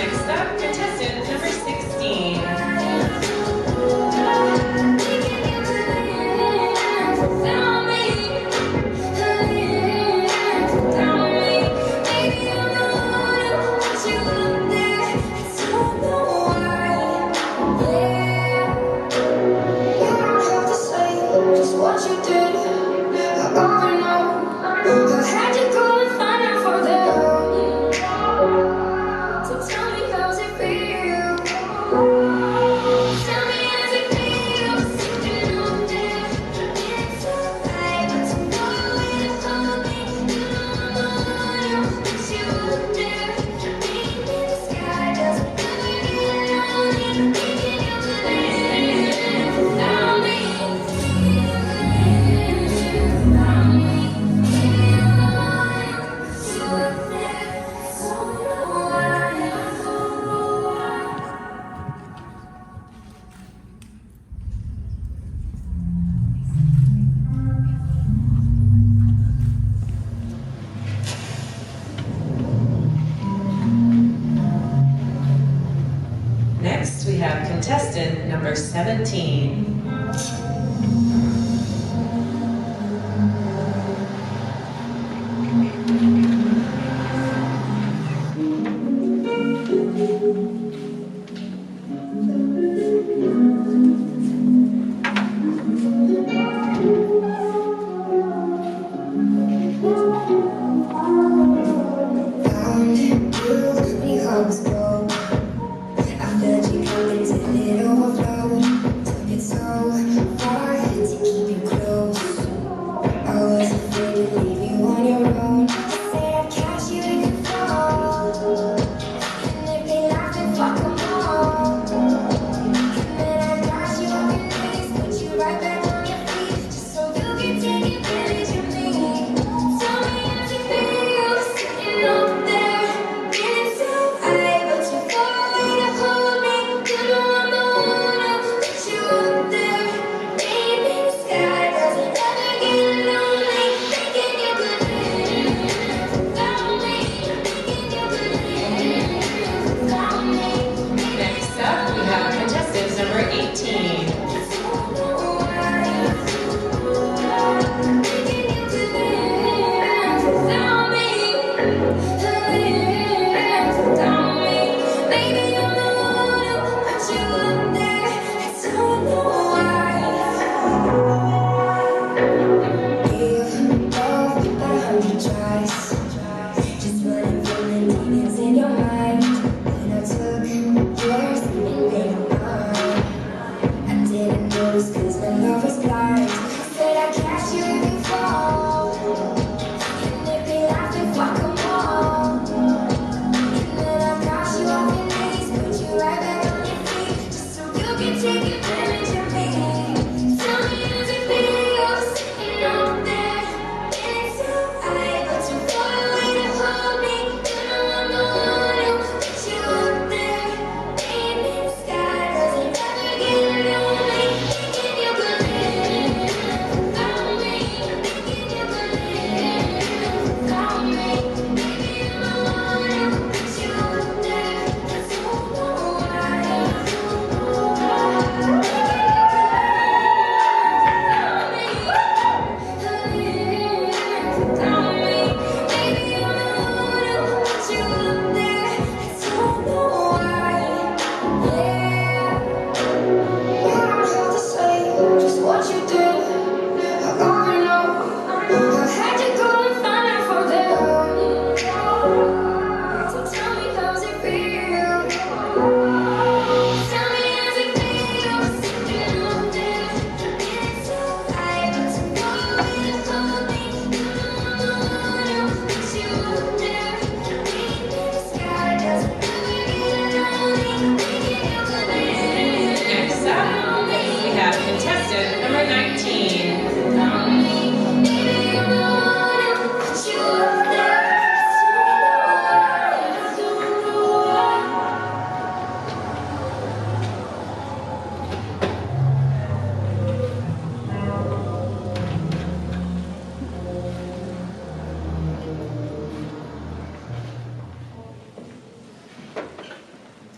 Next up, contestant number 16. What you did, I already know. I had to go and find out for them. So tell me, how's it feel? Tell me, how's it feel? Sitting up there, it's alright, but you know where to hold me. You know I'm on you, but you up there, being in the sky doesn't ever get lonely. Thinking you could live without me. Next, we have contestant number 17. After you come into it overflowed, took it so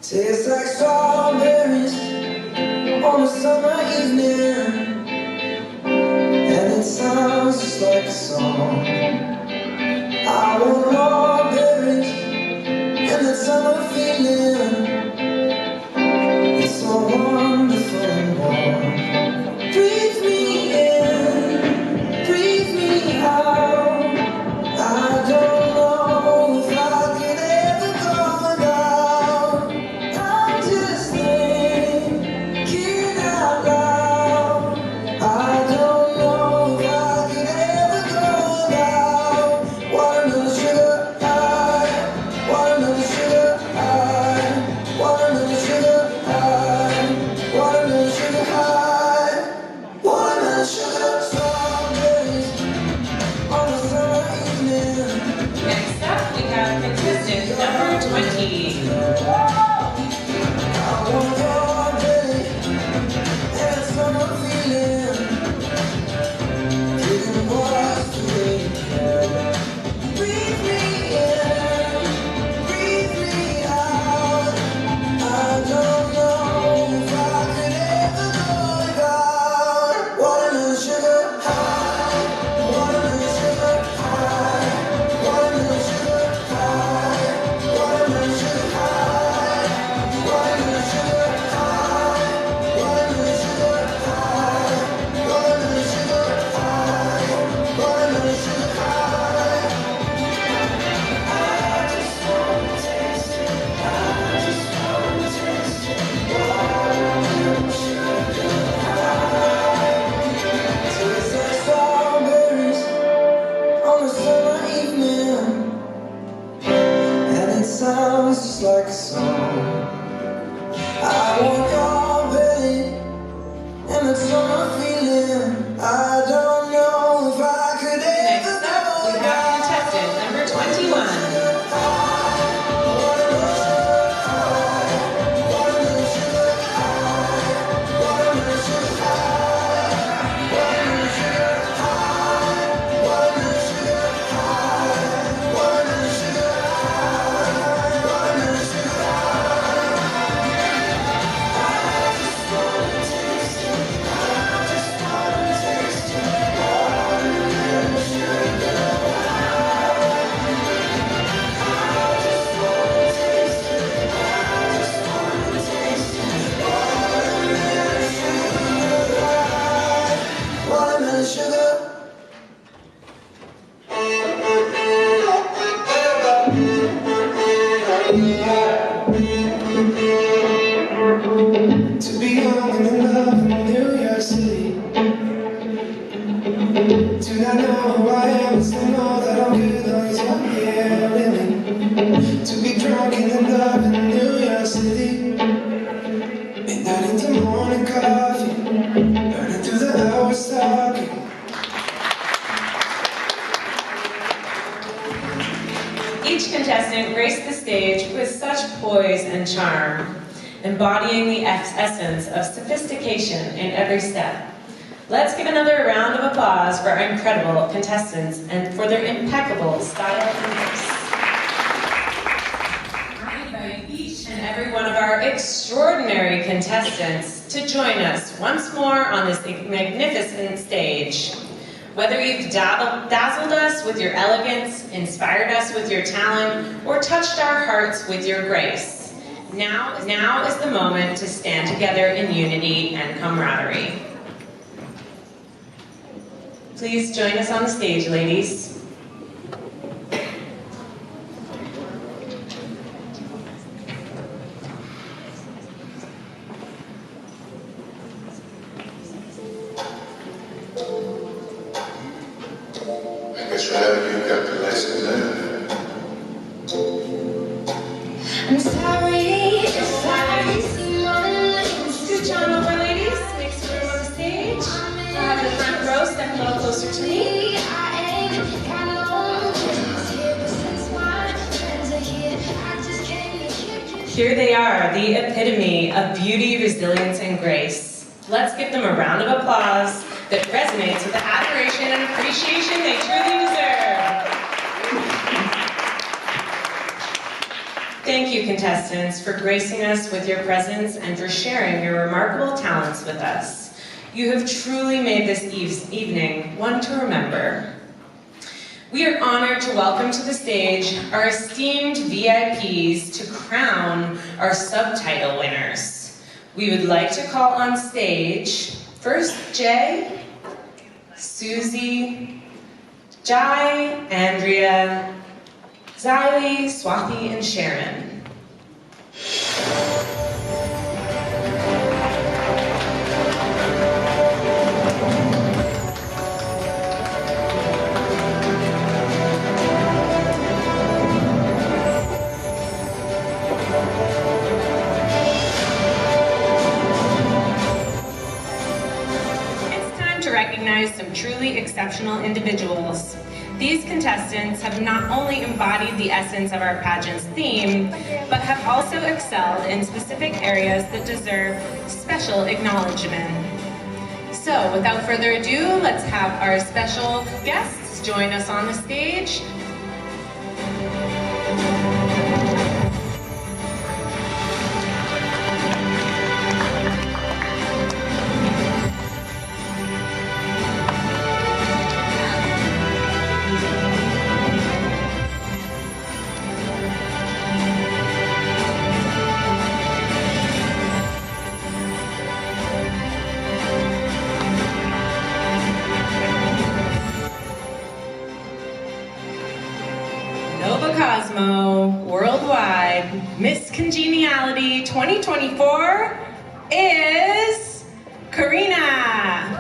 Tastes like strawberries on a summer evening, and it sounds just like a song. I want more berries and that summer feeling. It's so wonderful and warm. Breathe me in, breathe me out. I don't know if I could ever go without. I'm just thinking out loud. I don't know if I could ever go without. Watermelon sugar high, watermelon sugar high, watermelon sugar high, watermelon sugar high, watermelon sugar strawberries on a summer evening. Next up, we have contestant number 20. I want your belly and a summer feeling. Giving voice to it. Breathe me in, breathe me out. I don't know if I could ever go without. Watermelon sugar high, watermelon sugar high, watermelon sugar high, watermelon sugar high, watermelon sugar high, watermelon sugar high, watermelon sugar high, watermelon sugar high. I just wanna taste it. I just wanna taste it. Watermelon sugar high. Tastes like strawberries on a summer evening, and it sounds just like a song. I want your belly and that summer feeling. I don't know if I could ever Next up, we have contestant number 21. Watermelon sugar. To be young and in love in New York City. Do not know who I am, but still know that I'm good long as you're here with me. To be drunk and in love in New York City. Midnight into morning coffee, burning through the hours talking. Each contestant graced the stage with such poise and charm, embodying the essence of sophistication in every step. Let's give another round of applause for our incredible contestants and for their impeccable style and grace. I invite each and every one of our extraordinary contestants to join us once more on this magnificent stage. Whether you've dazzled us with your elegance, inspired us with your talent, or touched our hearts with your grace, now is the moment to stand together in unity and camaraderie. Please join us on the stage, ladies. I guess whatever you got the lesson learned. I'm sorry if I seem unlinked. Scoot on over, ladies. Make some room on the stage. I'll have the front row step a little closer to me. I ain't got no business here, but since my friends are here, I just can't keep. Here they are, the epitome of beauty, resilience, and grace. Let's give them a round of applause that resonates with the admiration and appreciation they truly deserve. Thank you, contestants, for gracing us with your presence and for sharing your remarkable talents with us. You have truly made this evening one to remember. We are honored to welcome to the stage our esteemed VIPs to crown our subtitle winners. We would like to call on stage first Jay, Susie, Jai, Andrea, Xylee, Swathi, and Sharon. It's time to recognize some truly exceptional individuals. These contestants have not only embodied the essence of our pageant's theme, but have also excelled in specific areas that deserve special acknowledgement. So, without further ado, let's have our special guests join us on the stage. Novacosmo Worldwide Miss Congeniality 2024 is Karina.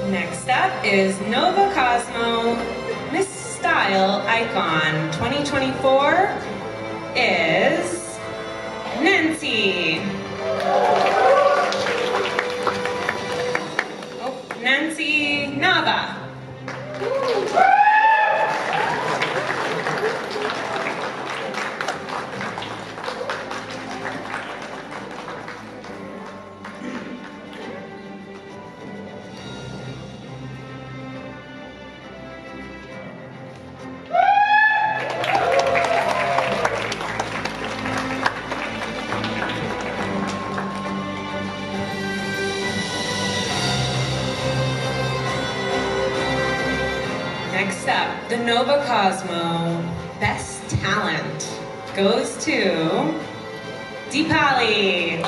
Next up is Novacosmo Miss Style Icon 2024 is Nancy. Oh, Nancy Nava. Next up, the Novacosmo Best Talent goes to Deepali.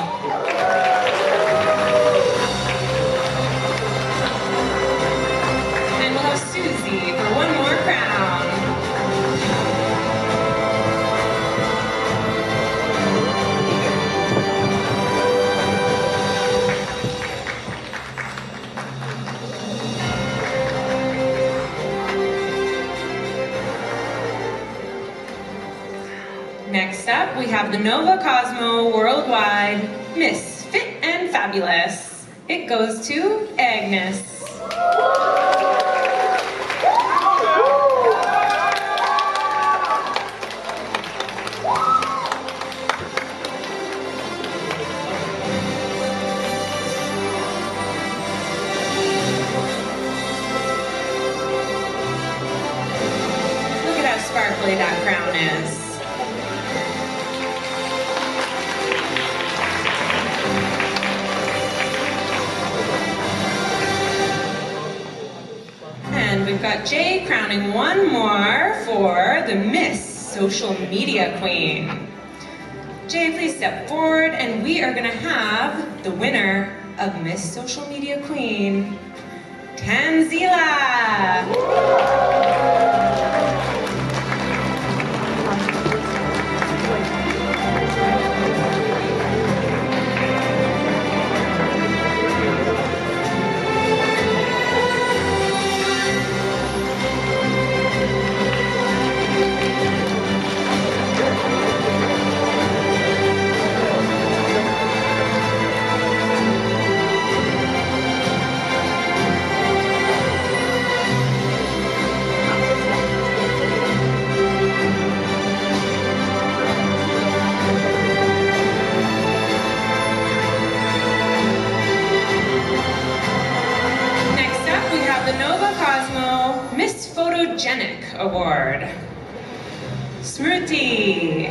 And we'll have Susie for one more crown. Next up, we have the Novacosmo Worldwide Miss Fit and Fabulous. It goes to Agnes. Look at how sparkly that crown is. And we've got Jay crowning one more for the Miss Social Media Queen. Jay, please step forward, and we are gonna have the winner of Miss Social Media Queen, Tanzila. Award. Smriti.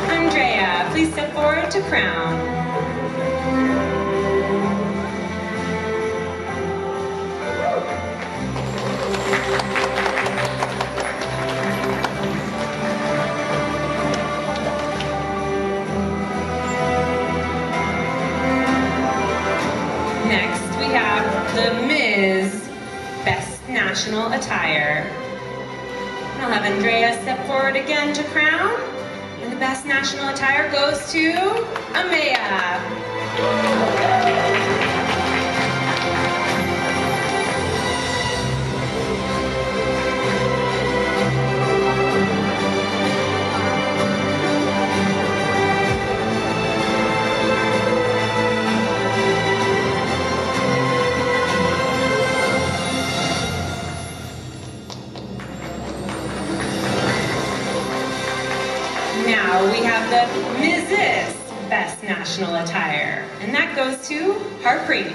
Andrea, please step forward to crown. Next, we have the Ms. Best National Attire. I'll have Andrea step forward again to crown. And the Best National Attire goes to Amaya. Now we have the Mrs. Best National Attire, and that goes to Harpreet.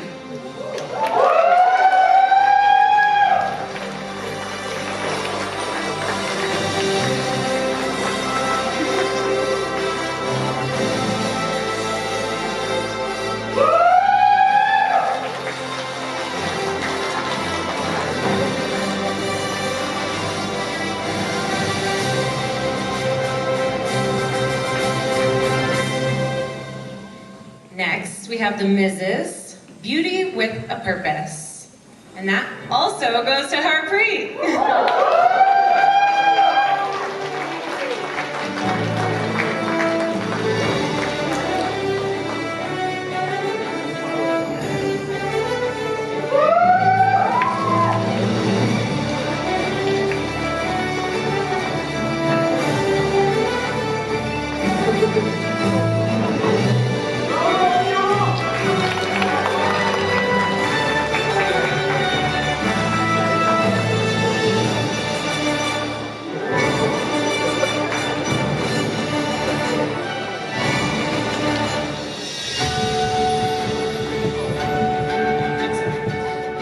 Next, we have the Mrs. Beauty with a Purpose. And that also goes to Harpreet.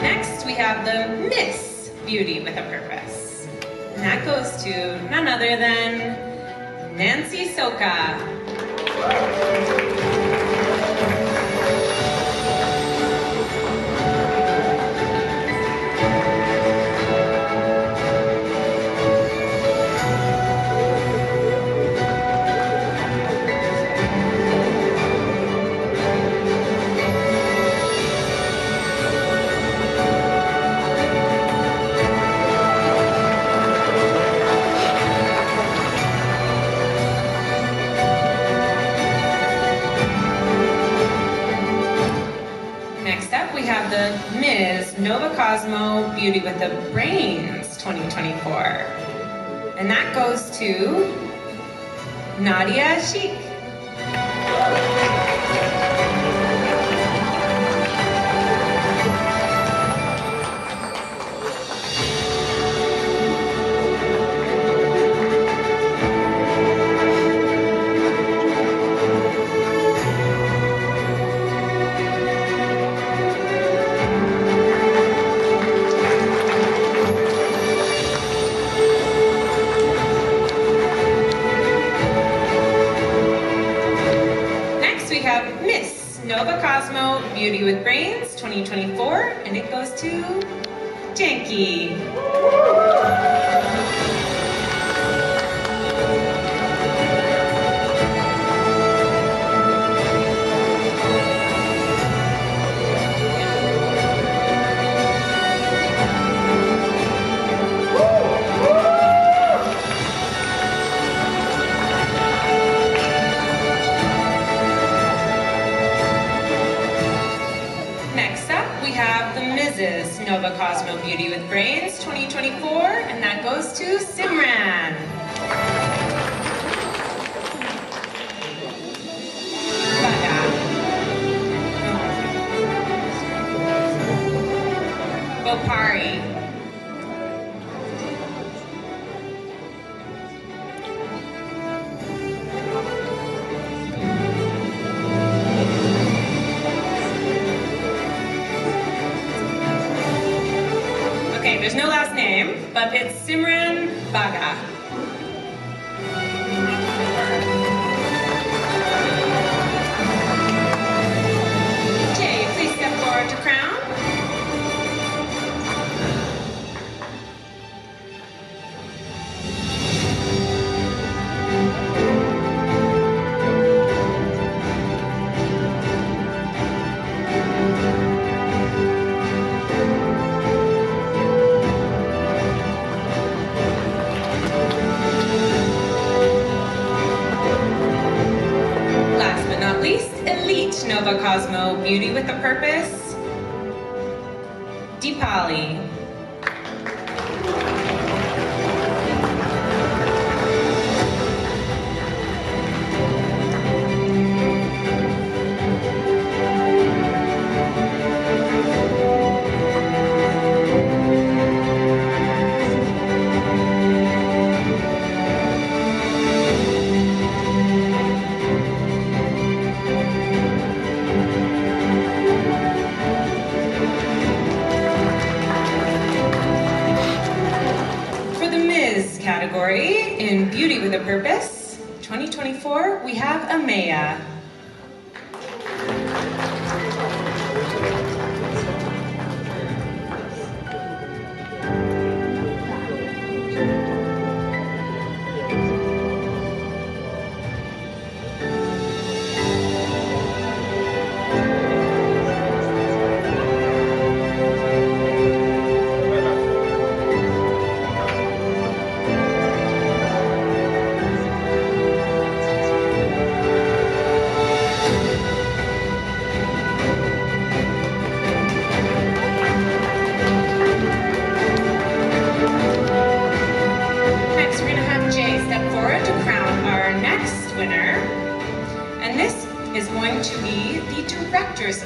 Next, we have the Miss Beauty with a Purpose. And that goes to none other than Nancy Soka. Next up, we have the Ms. Novacosmo Beauty with the Brains 2024. And that goes to Nadia Sheikh. Next, we have Miss Novacosmo Beauty with Brains 2024, and it goes to Janky. Next up, we have the Mrs. Novacosmo Beauty with Brains 2024, and that goes to Simran. Bopari. Okay, there's no last name, but it's Simran Baga. Jay, please step forward to crown. Last but not least, Elite Novacosmo Beauty with a Purpose, Deepali. Category in Beauty with a Purpose 2024, we have Amaya.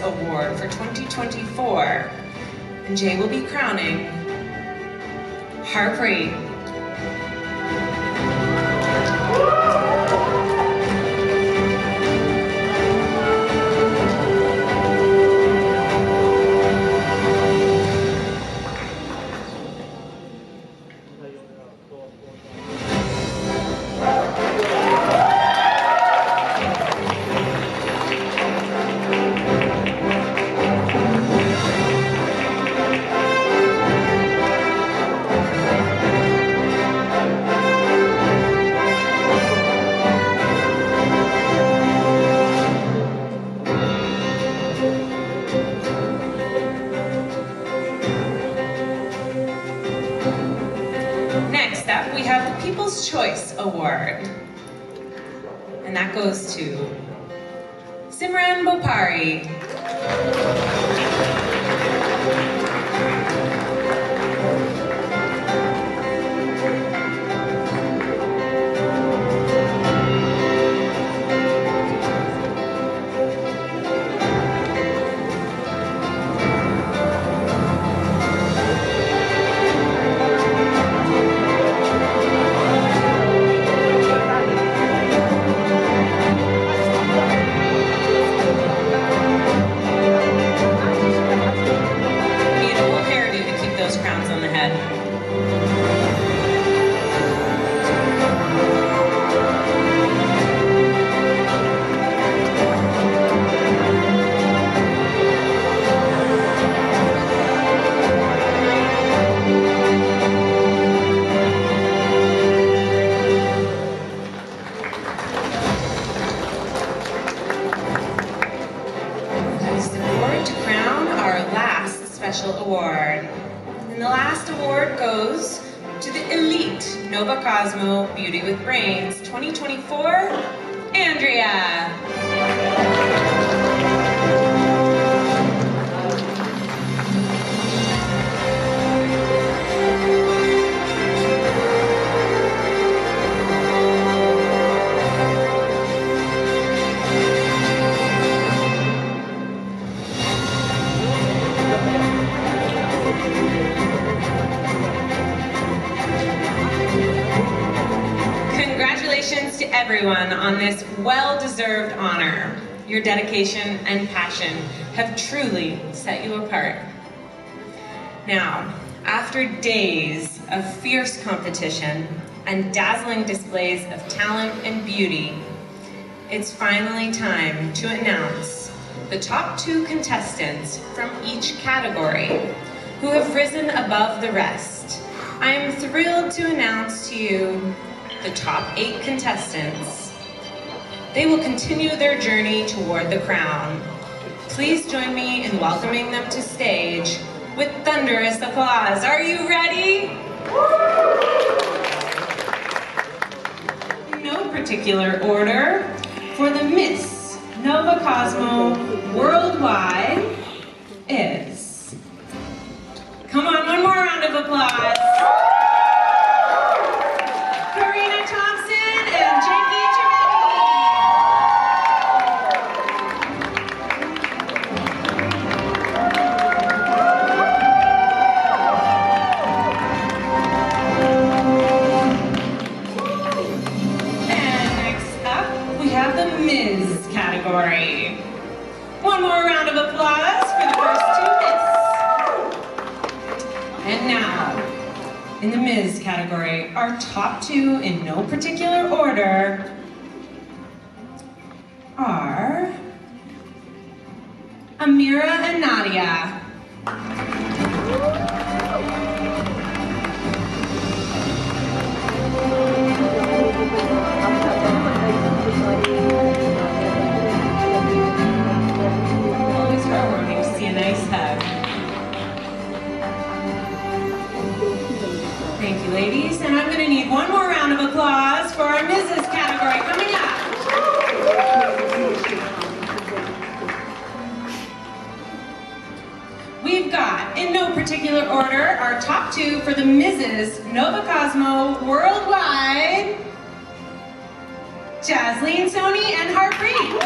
Award for 2024, and Jay will be crowning Harpreet. Next up, we have the People's Choice Award, and that goes to Simran Bopari. Award. And the last award goes to the Elite Novacosmo Beauty with Brains 2024, Andrea. Congratulations to everyone on this well-deserved honor. Your dedication and passion have truly set you apart. Now, After days of fierce competition and dazzling displays of talent and beauty, it's finally time to announce the top 2 contestants from each category who have risen above the rest. I am thrilled to announce to you the top 8 contestants. They will continue their journey toward the crown. Please join me in welcoming them to stage with thunderous applause. Are you ready? In no particular order, for the Miss Novacosmo Worldwide is... Come on, one more round of applause. Karina Thompson and Jakey Ms. category. One more round of applause for the first 2 Miss. And now, in the Ms. category, our top 2 in no particular order are Amira and Nadia. Always heartwarming to see a nice hug. Thank you, ladies. And I'm going to need one more round of applause for our Mrs. category coming up. We've got, in no particular order, our top 2 for the Mrs. Novacosmo Worldwide, Jasleen Soni and Harpreet.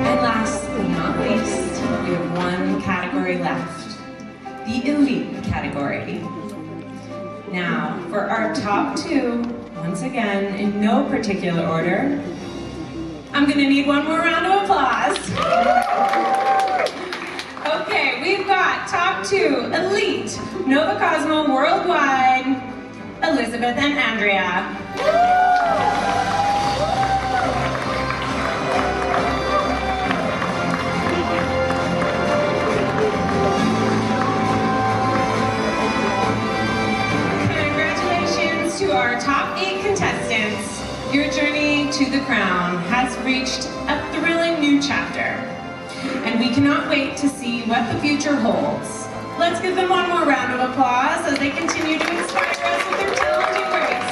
And last but not least, we have one category left, the Elite category. Now, for our top 2, once again, in no particular order, I'm going to need one more round of applause. Okay, we've got top 2, Elite, Novacosmo Worldwide, Elizabeth and Andrea. Congratulations to our top 8 contestants. Your journey to the crown has reached a thrilling new chapter. And we cannot wait to see what the future holds. Let's give them one more round of applause as they continue to inspire us with their talent and grace.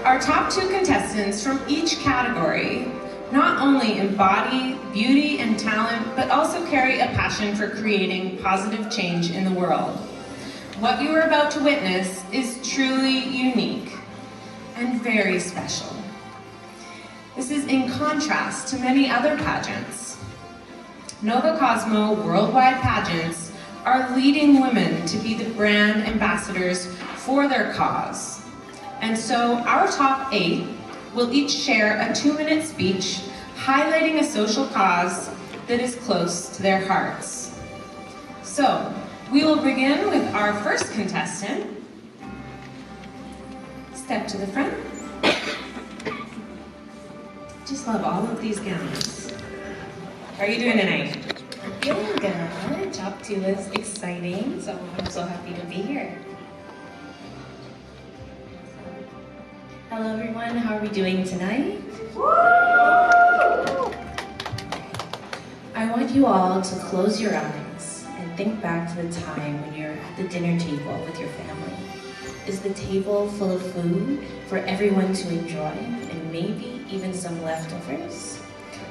Our top 2 contestants from each category not only embody beauty and talent, but also carry a passion for creating positive change in the world. What you are about to witness is truly unique and very special. This is in contrast to many other pageants. Novacosmo Worldwide Pageants are leading women to be the brand ambassadors for their cause. And so our top 8 will each share a 2-minute speech highlighting a social cause that is close to their hearts. So, we will begin with our first contestant. Step to the front. Just love all of these gowns. How are you doing tonight? I'm feeling good. Top 2 is exciting, so I'm so happy to be here. Hello everyone, how are we doing tonight? I want you all to close your eyes and think back to the time when you're at the dinner table with your family. Is the table full of food for everyone to enjoy and maybe even some leftovers?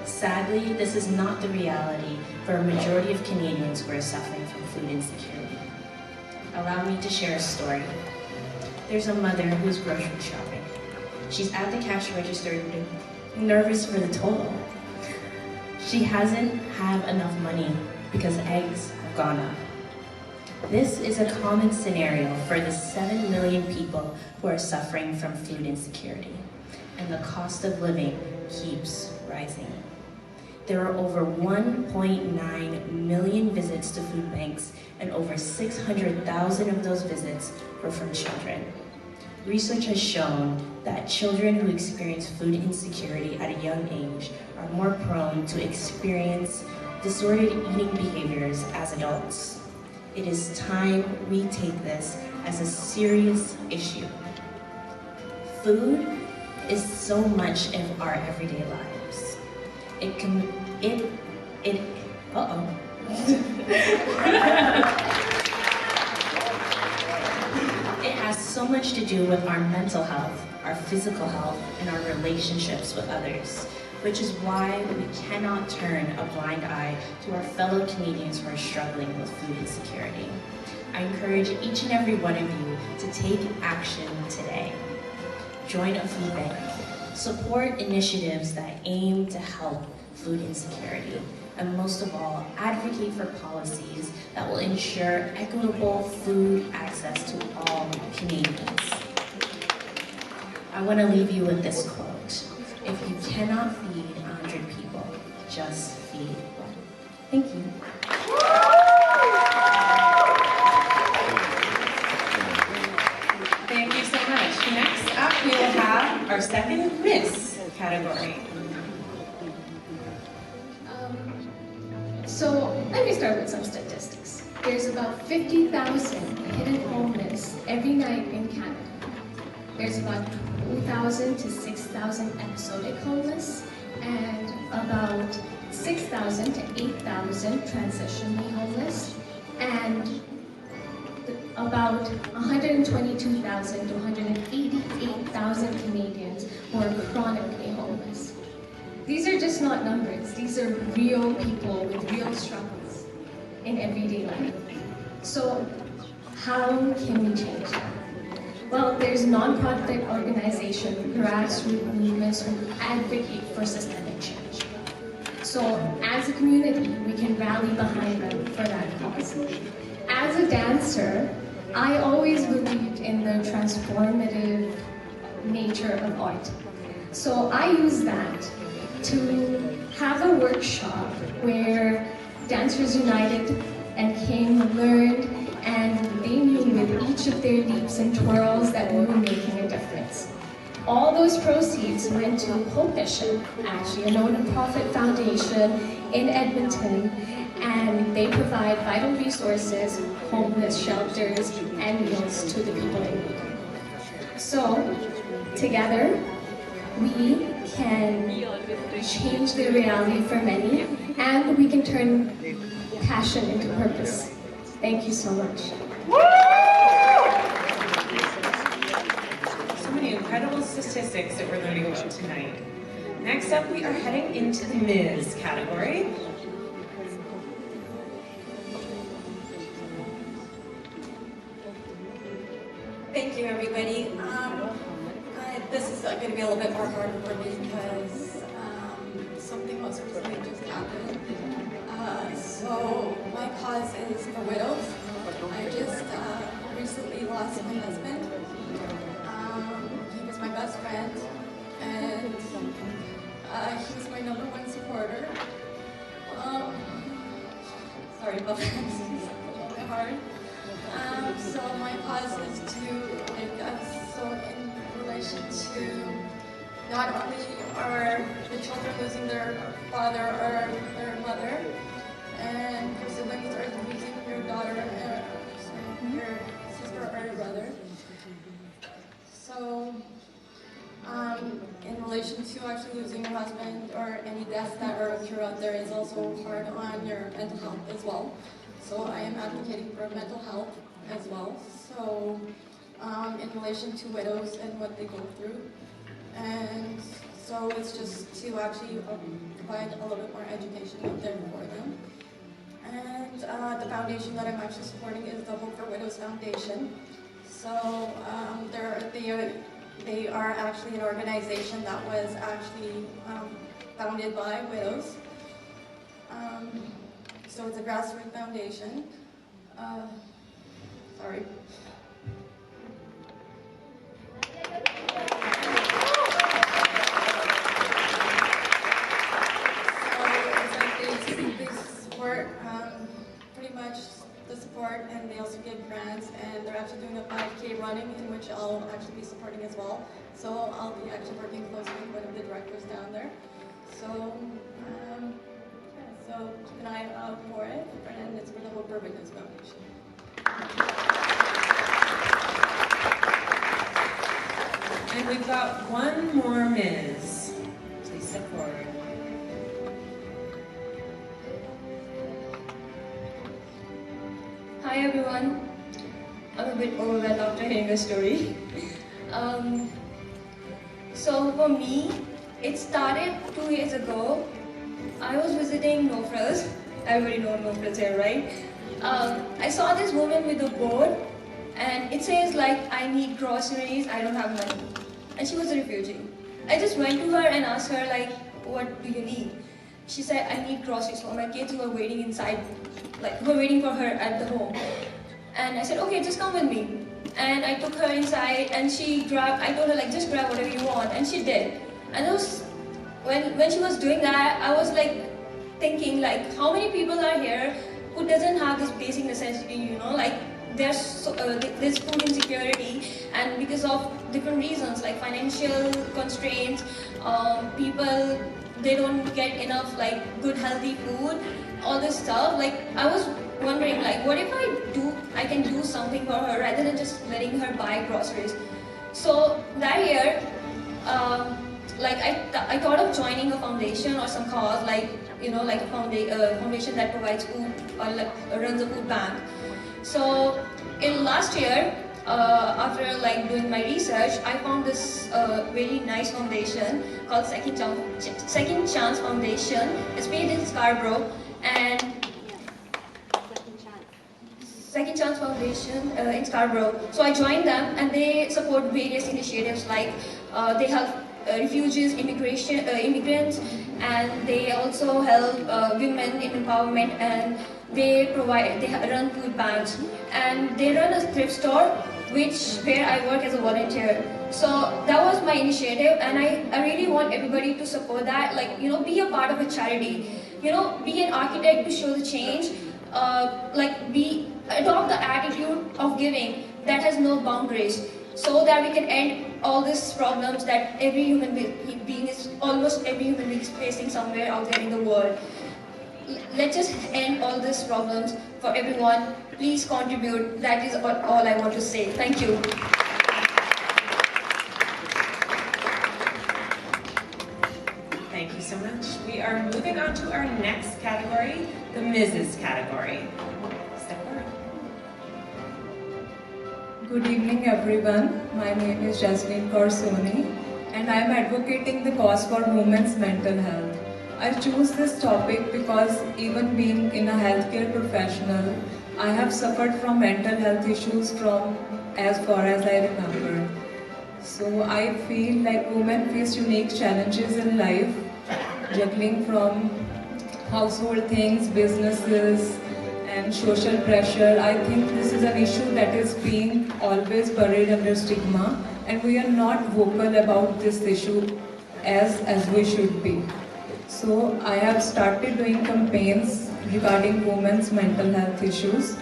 Sadly, this is not the reality for a majority of Canadians who are suffering from food insecurity. Allow me to share a story. There's a mother who's grocery shopping. She's at the cash register, nervous for the total. She hasn't had enough money because eggs have gone up. This is a common scenario for the 7 million people who are suffering from food insecurity, and the cost of living keeps rising. There are over 1.9 million visits to food banks, and over 600,000 of those visits were from children. Research has shown that children who experience food insecurity at a young age are more prone to experience disordered eating behaviors as adults. It is time we take this as a serious issue. Food is so much of our everyday lives. It has so much to do with our mental health, our physical health, and our relationships with others, which is why we cannot turn a blind eye to our fellow Canadians who are struggling with food insecurity. I encourage each and every one of you to take action today. Join a food bank. Support initiatives that aim to help food insecurity. And most of all, advocate for policies that will ensure equitable food access to all Canadians. I want to leave you with this quote. If you cannot feed 100 people, just feed one. Thank you. Thank you so much. Next up, we will have our second Miss category. So let me start with some statistics. There's about 50,000 hidden homeless every night in Canada. There's about 2,000 to 6,000 episodic homeless, and about 6,000 to 8,000 transitionally homeless, and about 122,000 to 188,000 Canadians who are chronically homeless. These are just not numbers. These are real people with real struggles in everyday life. So how can we change that? Well, there's non-profit organizations, grassroots movements who advocate for systemic change. So as a community, we can rally behind them for that cause. As a dancer, I always believed in the transformative nature of art. So I use that to have a workshop where dancers united and came, learned, and they knew with each of their leaps and twirls that we were making a difference. All those proceeds went to Hope Mission, actually a non-profit foundation in Edmonton, and they provide vital resources, homeless shelters, and meals to the people in need. So, together, we can change the reality for many, and we can turn passion into purpose. Thank you so much. So many incredible statistics that we're learning about tonight. Next up, we are heading into the Ms. category. Thank you, everybody. This is going to be a little bit more hard for me because something most recently just happened. So my cause is the widows. I just recently lost my husband. He was my best friend, and he was my #1 supporter. Sorry about that. It's a little bit hard. So my cause is to make us so in relation to not only are the children losing their father or their mother, and their siblings are losing their daughter, your sister or your brother. So, in relation to actually losing your husband or any deaths that are occur out there is also hard on your mental health as well. So I am advocating for mental health as well. So, in relation to widows and what they go through. And so it's just to actually provide a little bit more education out there for them. And the foundation that I'm actually supporting is the Hope for Widows Foundation. So they are actually an organization that was actually founded by widows. So it's a grassroots foundation. Sorry. Pretty much the support, and they also give grants, and they're actually doing a 5K running in which I'll actually be supporting as well. So I'll be actually working closely with one of the directors down there. So, so keep an eye out for it, and it's for the Hope Witness Foundation. And we've got one more Ms. Please step forward. Hi everyone. I'm a bit overwhelmed after hearing the story. So for me, it started 2 years ago. I was visiting Nofras. Everybody knows Nofras here, right? I saw this woman with a board, and it says like, I need groceries, I don't have money. And she was a refugee. I just went to her and asked her like, what do you need? She said, I need groceries for my kids who are waiting inside, like who are waiting for her at the home. And I said, okay, just come with me. And I took her inside, and I told her like, just grab whatever you want, and she did. And when she was doing that, I was like thinking like, how many people are here who doesn't have this basic necessity, you know, like there's food insecurity, and because of different reasons like financial constraints, people, they don't get enough like good healthy food, all this stuff. Like I was wondering like, what if I can do something for her rather than just letting her buy groceries. So that year, like I thought of joining a foundation or some cause, like, you know, like a foundation that provides food or like, runs a food bank. So in last year, after like doing my research, I found this really nice foundation called Second Chance Foundation. It's based in Scarborough, and Second Chance Foundation in Scarborough. So I joined them, and they support various initiatives like they help refugees, immigrants, and they also help women in empowerment, and they run food banks, and they run a thrift store where I work as a volunteer. So that was my initiative, and I really want everybody to support that. Like, you know, be a part of a charity. You know, be an architect to show the change. Adopt the attitude of giving that has no boundaries, so that we can end all these problems that almost every human being is facing somewhere out there in the world. Let's just end all these problems for everyone. Please contribute. That is all I want to say. Thank you. Thank you so much. We are moving on to our next category, the Mrs. category. Step forward. Good evening everyone. My name is Jasleen Kaur Soni, and I am advocating the cause for women's mental health. I choose this topic because even being in a healthcare professional, I have suffered from mental health issues from as far as I remember. So I feel like women face unique challenges in life, juggling from household things, businesses, and social pressure. I think this is an issue that is being always buried under stigma, and we are not vocal about this issue as we should be. So I have started doing campaigns regarding women's mental health issues.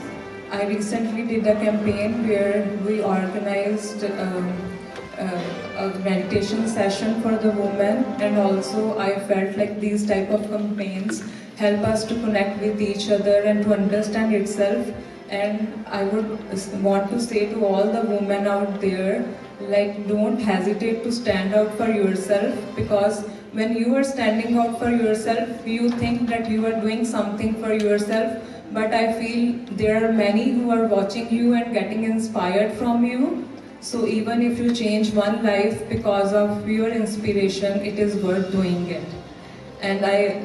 I recently did a campaign where we organized a meditation session for the women, and also I felt like these type of campaigns help us to connect with each other and to understand itself. And I would want to say to all the women out there, like, don't hesitate to stand out for yourself, because when you are standing out for yourself, you think that you are doing something for yourself, but I feel there are many who are watching you and getting inspired from you. So even if you change one life because of your inspiration, it is worth doing it. And I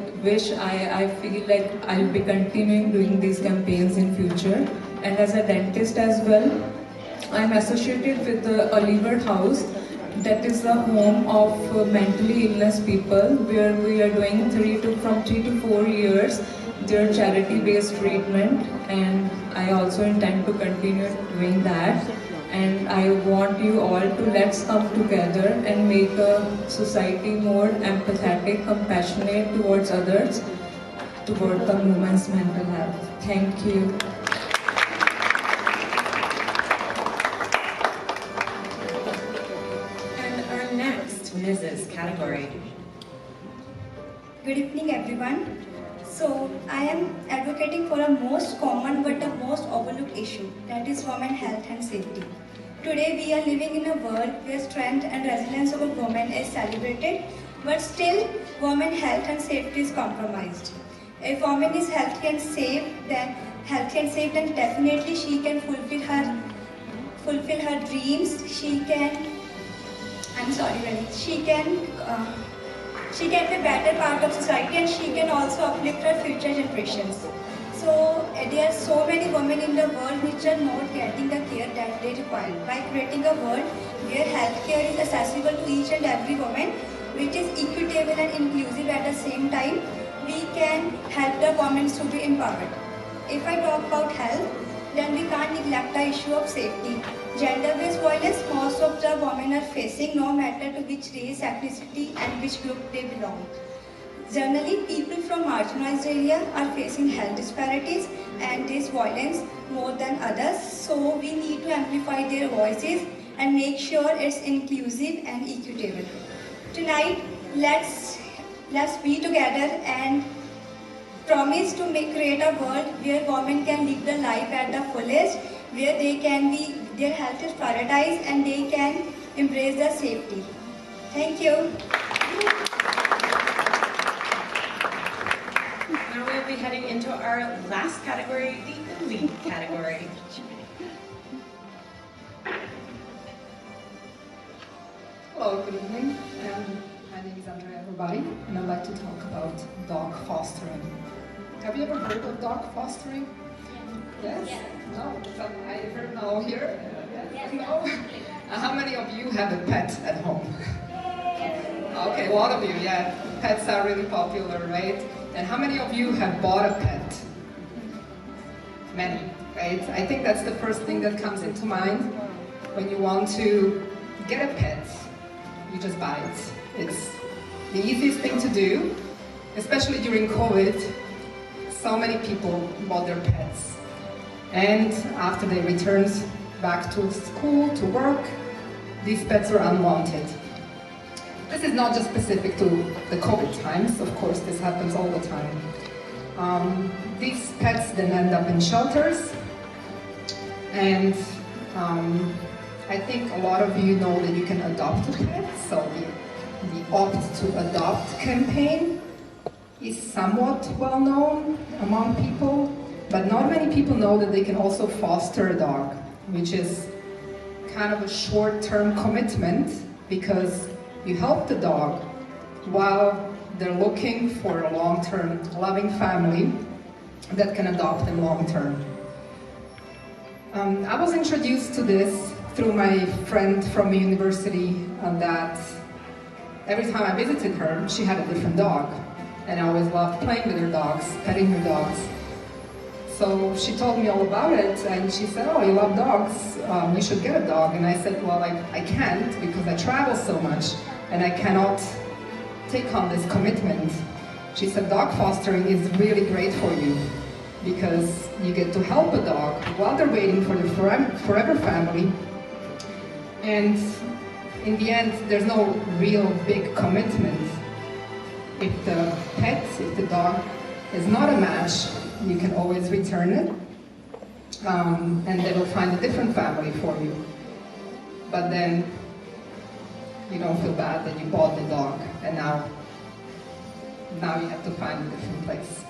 feel like I'll be continuing doing these campaigns in future. And as a dentist as well, I'm associated with the Oliver House. That is the home of mentally illness people, where we are doing from 3 to 4 years their charity-based treatment. And I also intend to continue doing that. And I want you all to let's come together and make a society more empathetic, compassionate towards others, toward the women's mental health. Thank you. And our next Mrs. category. Good evening, everyone. So, I am advocating for a most common but a most overlooked issue, that is women health and safety. Today, we are living in a world where strength and resilience of a woman is celebrated, but still, women health and safety is compromised. If woman is healthy and safe, then definitely she can fulfill her dreams. She can be a better part of society, and she can also uplift her future generations. So there are so many women in the world which are not getting the care that they require. By creating a world where healthcare is accessible to each and every woman, which is equitable and inclusive at the same time, we can help the women to be empowered. If I talk about health, then we can't neglect the issue of safety. Gender-based violence, most of the women are facing, no matter to which race, ethnicity and which group they belong. Generally, people from marginalized areas are facing health disparities and this violence more than others. So we need to amplify their voices and make sure it's inclusive and equitable. Tonight, let's be together and promise to create a world where women can live their life at the fullest, where their health is prioritized and they can embrace their safety. Thank you. Now we'll be heading into our last category, the elite category. Hello, good evening. My name is Andrea, everybody, and I'd like to talk about dog fostering. Have you ever heard of dog fostering? Yes? No? I heard no here? Yes. No? How many of you have a pet at home? Okay, a lot of you, yeah. Pets are really popular, right? And how many of you have bought a pet? Many, right? I think that's the first thing that comes into mind when you want to get a pet. You just buy it. It's the easiest thing to do, especially during COVID. So many people bought their pets. And after they returned back to school, to work, these pets were unwanted. This is not just specific to the COVID times, of course, this happens all the time. These pets then end up in shelters, and I think a lot of you know that you can adopt a pet, so the Opt to Adopt campaign is somewhat well known among people, but not many people know that they can also foster a dog, which is kind of a short-term commitment because you help the dog while they're looking for a long-term loving family that can adopt them long-term. I was introduced to this through my friend from university, that every time I visited her, she had a different dog. And I always loved playing with her dogs, petting her dogs. So she told me all about it, and she said, oh, you love dogs, you should get a dog. And I said, well, I can't because I travel so much, and I cannot take on this commitment. She said, dog fostering is really great for you because you get to help a dog while they're waiting for the forever family. And in the end, there's no real big commitment. If the dog is not a match, you can always return it, and they will find a different family for you. But then you don't feel bad that you bought the dog, and now you have to find a different place.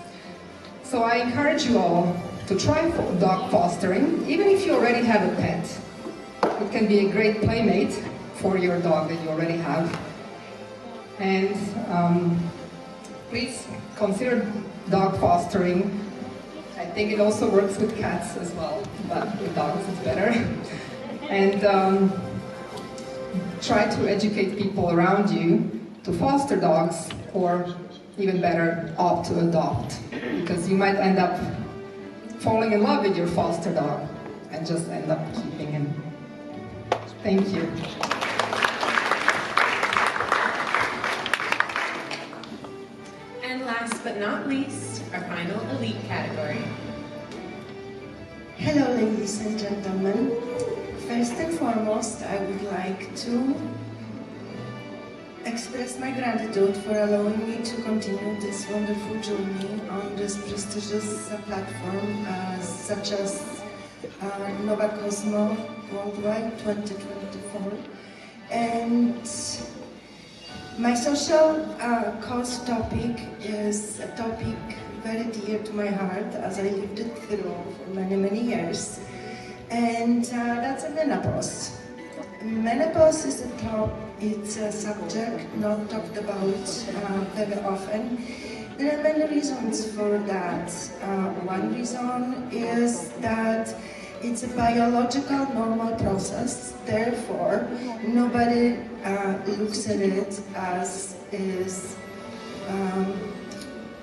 So I encourage you all to try dog fostering, even if you already have a pet. It can be a great playmate for your dog that you already have. And please consider dog fostering. I think it also works with cats as well, but with dogs it's better. And try to educate people around you to foster dogs, or even better, opt to adopt. Because you might end up falling in love with your foster dog and just end up keeping him. Thank you. And last but not least, our final elite category. Hello, ladies and gentlemen. First and foremost, I would like to express my gratitude for allowing me to continue this wonderful journey on this prestigious platform such as Novacosmo Worldwide 2024. And my social cause topic is a topic very dear to my heart as I lived it through for many, many years. And that's a menopause. Menopause is it's a subject not talked about very often. There are many reasons for that. One reason is that it's a biological normal process, therefore nobody looks at it as is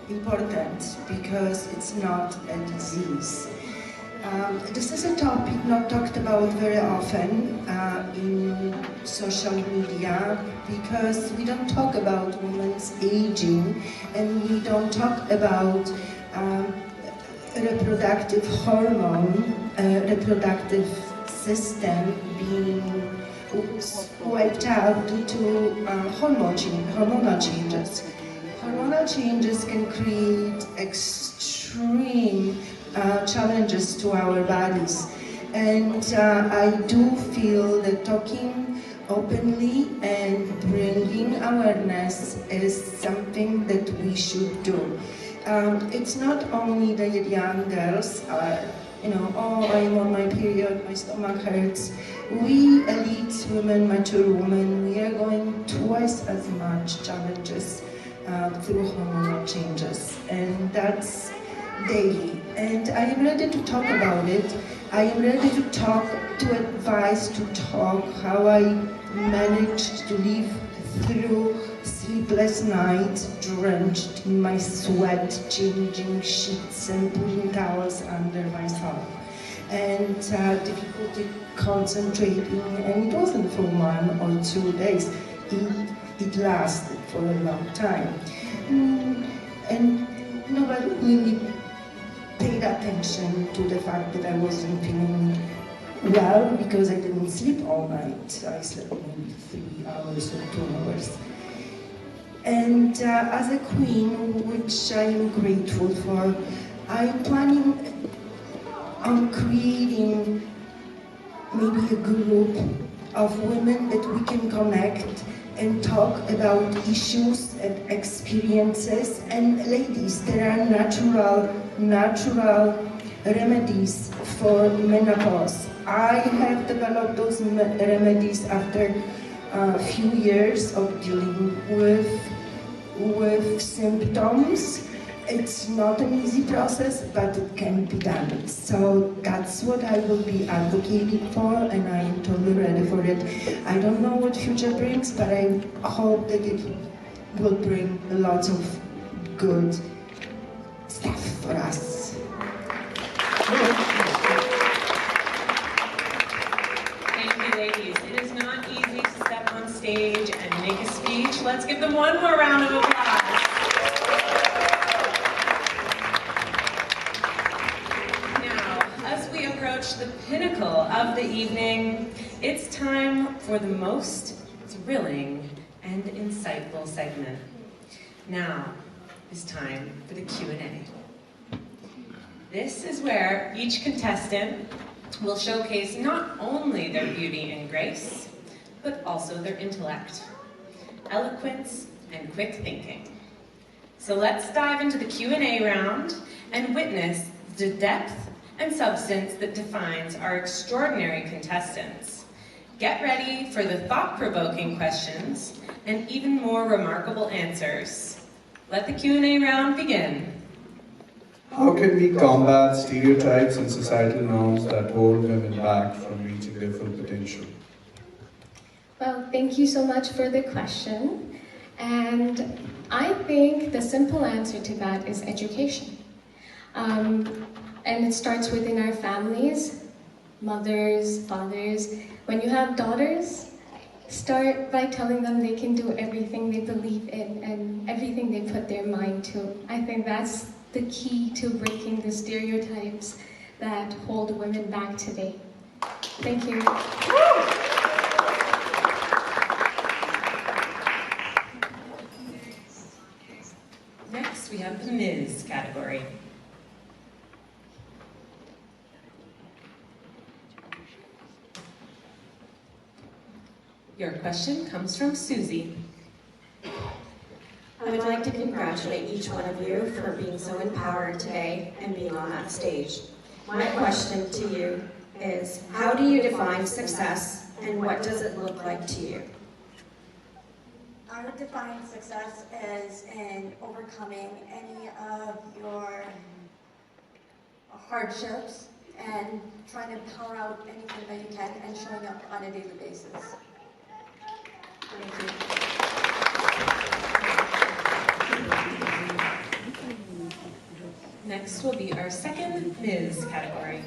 important because it's not a disease. This is a topic not talked about very often in social media because we don't talk about women's aging and we don't talk about reproductive hormone, reproductive system being wiped out due to hormonal changes. Hormonal changes can create extreme challenges to our bodies, and I do feel that talking openly and bringing awareness is something that we should do. It's not only that young girls are, oh, I'm on my period, my stomach hurts. We elite women, mature women, we are going twice as much challenges through hormonal changes, and that's daily. And I am ready to talk about it. I am ready to talk, to advise, to talk how I managed to live through sleepless nights, drenched in my sweat, changing sheets and putting towels under myself, and difficulty concentrating. And it wasn't for 1 or 2 days. It lasted for a long time. And nobody really paid attention to the fact that I wasn't feeling well because I didn't sleep all night. I slept maybe 3 hours or 2 hours. And as a queen, which I am grateful for, I'm planning on creating maybe a group of women that we can connect and talk about issues and experiences. And ladies, there are natural remedies for menopause. I have developed those remedies after a few years of dealing with symptoms. It's not an easy process, but it can be done. So that's what I will be advocating for, and I am totally ready for it. I don't know what future brings, but I hope that it will bring lots of good stuff for us. Thank you, ladies. It is not easy to step on stage and make a speech. Let's give them one more round of applause. The pinnacle of the evening, it's time for the most thrilling and insightful segment. Now is time for the Q&A. This is where each contestant will showcase not only their beauty and grace, but also their intellect, eloquence, and quick thinking. So let's dive into the Q&A round and witness the depth and substance that defines our extraordinary contestants. Get ready for the thought-provoking questions and even more remarkable answers. Let the Q&A round begin. How can we combat stereotypes and societal norms that hold women back from reaching their full potential? Well, thank you so much for the question. And I think the simple answer to that is education. And it starts within our families, mothers, fathers. When you have daughters, start by telling them they can do everything they believe in and everything they put their mind to. I think that's the key to breaking the stereotypes that hold women back today. Thank you. Next, we have the Ms. category. Your question comes from Susie. I would like to congratulate each one of you for being so empowered today and being on that stage. My question to you is, how do you define success and what does it look like to you? I would define success as in overcoming any of your hardships and trying to power out anything that you can and showing up on a daily basis. Thank you. Next will be our second Ms. category.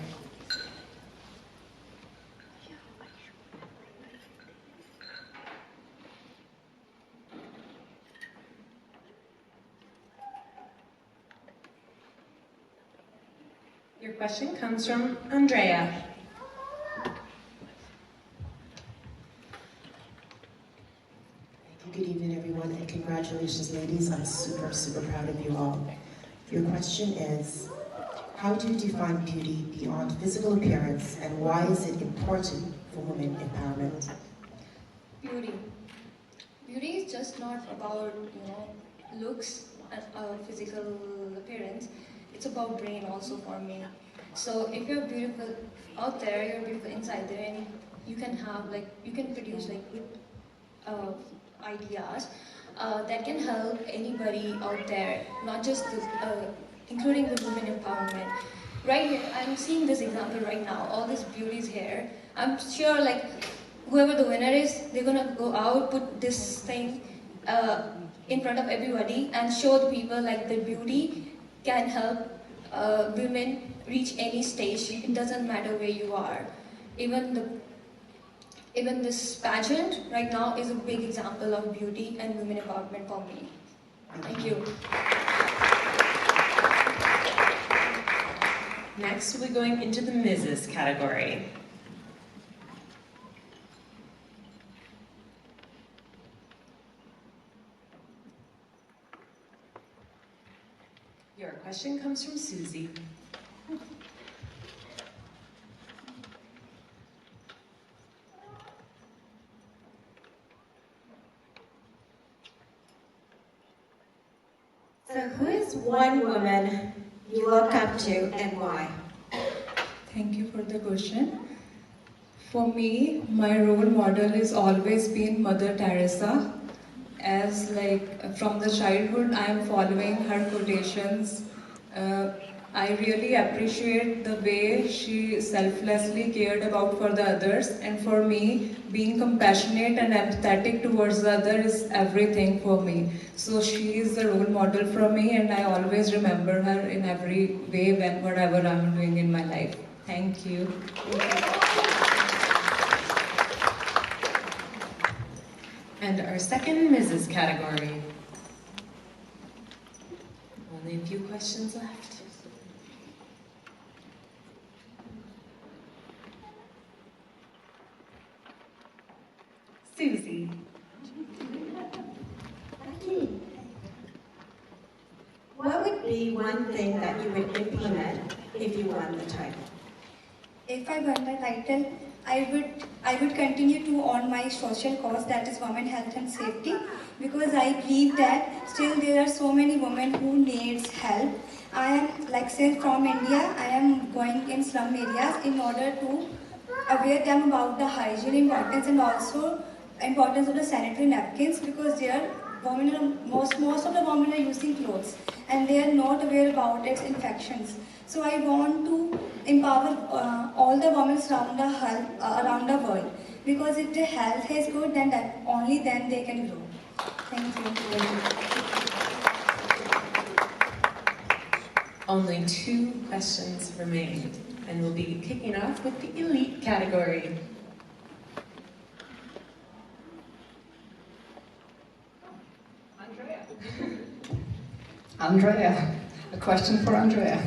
Your question comes from Andrea. Good evening, everyone, and congratulations, ladies. I'm super proud of you all. Your question is, how do you define beauty beyond physical appearance, and why is it important for women empowerment? Beauty. Beauty is just not about, looks and physical appearance. It's about brain also for me. So if you're beautiful out there, you're beautiful inside there, and you can have you can produce good ideas that can help anybody out there, not just including the women empowerment. Right here, I'm seeing this example right now, all this beauty's here. I'm sure whoever the winner is, they're gonna go out, put this thing in front of everybody and show the people the beauty can help women reach any stage. It doesn't matter where you are. Even this pageant right now is a big example of beauty and women empowerment for me. Thank you. Next, we'll be going into the Mrs. category. Your question comes from Susie. So who is one woman you look up to and why? Thank you for the question. For me, my role model has always been Mother Teresa. As from the childhood, I am following her quotations. I really appreciate the way she selflessly cared about for the others, and for me, being compassionate and empathetic towards the other is everything for me. So she is the role model for me, and I always remember her in every way whatever I'm doing in my life. Thank you. And our second Mrs. category. Only a few questions left. Susie. What would be one thing that you would implement if you won the title? If I won the title, I would continue to on my social cause, that is women health and safety, because I believe that still there are so many women who needs help. I am say from India, I am going in slum areas in order to aware them about the hygiene importance and also importance of the sanitary napkins, because there women are, most of the women are using clothes and they are not aware about its infections. So I want to empower all the women around the world, because if their health is good, then only then they can grow. Thank you. Only 2 questions remain, and we'll be kicking off with the elite category. Andrea, a question for Andrea.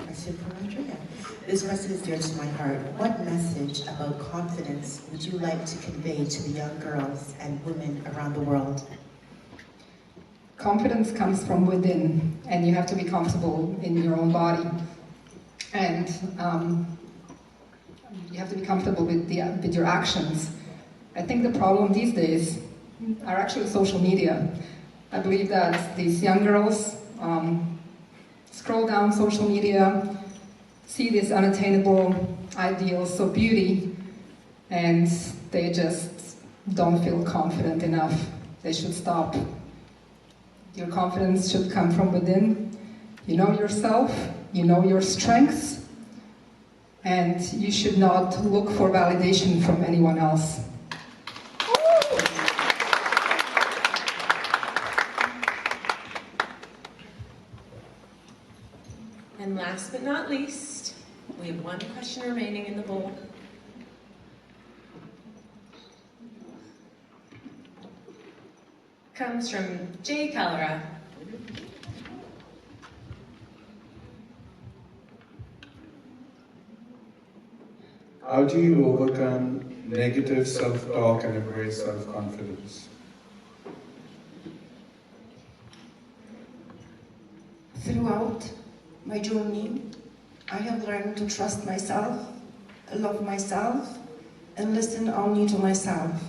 Question for Andrea. This question is dear to my heart. What message about confidence would you like to convey to the young girls and women around the world? Confidence comes from within, and you have to be comfortable in your own body. And you have to be comfortable with your actions. I think the problem these days are actually social media. I believe that these young girls scroll down social media, see these unattainable ideals of beauty, and they just don't feel confident enough. They should stop. Your confidence should come from within. You know yourself, you know your strengths, and you should not look for validation from anyone else. And last but not least, we have 1 question remaining in the bowl. Comes from Jay Calera. How do you overcome negative self-talk and embrace self-confidence? Throughout my journey, I have learned to trust myself, love myself, and listen only to myself.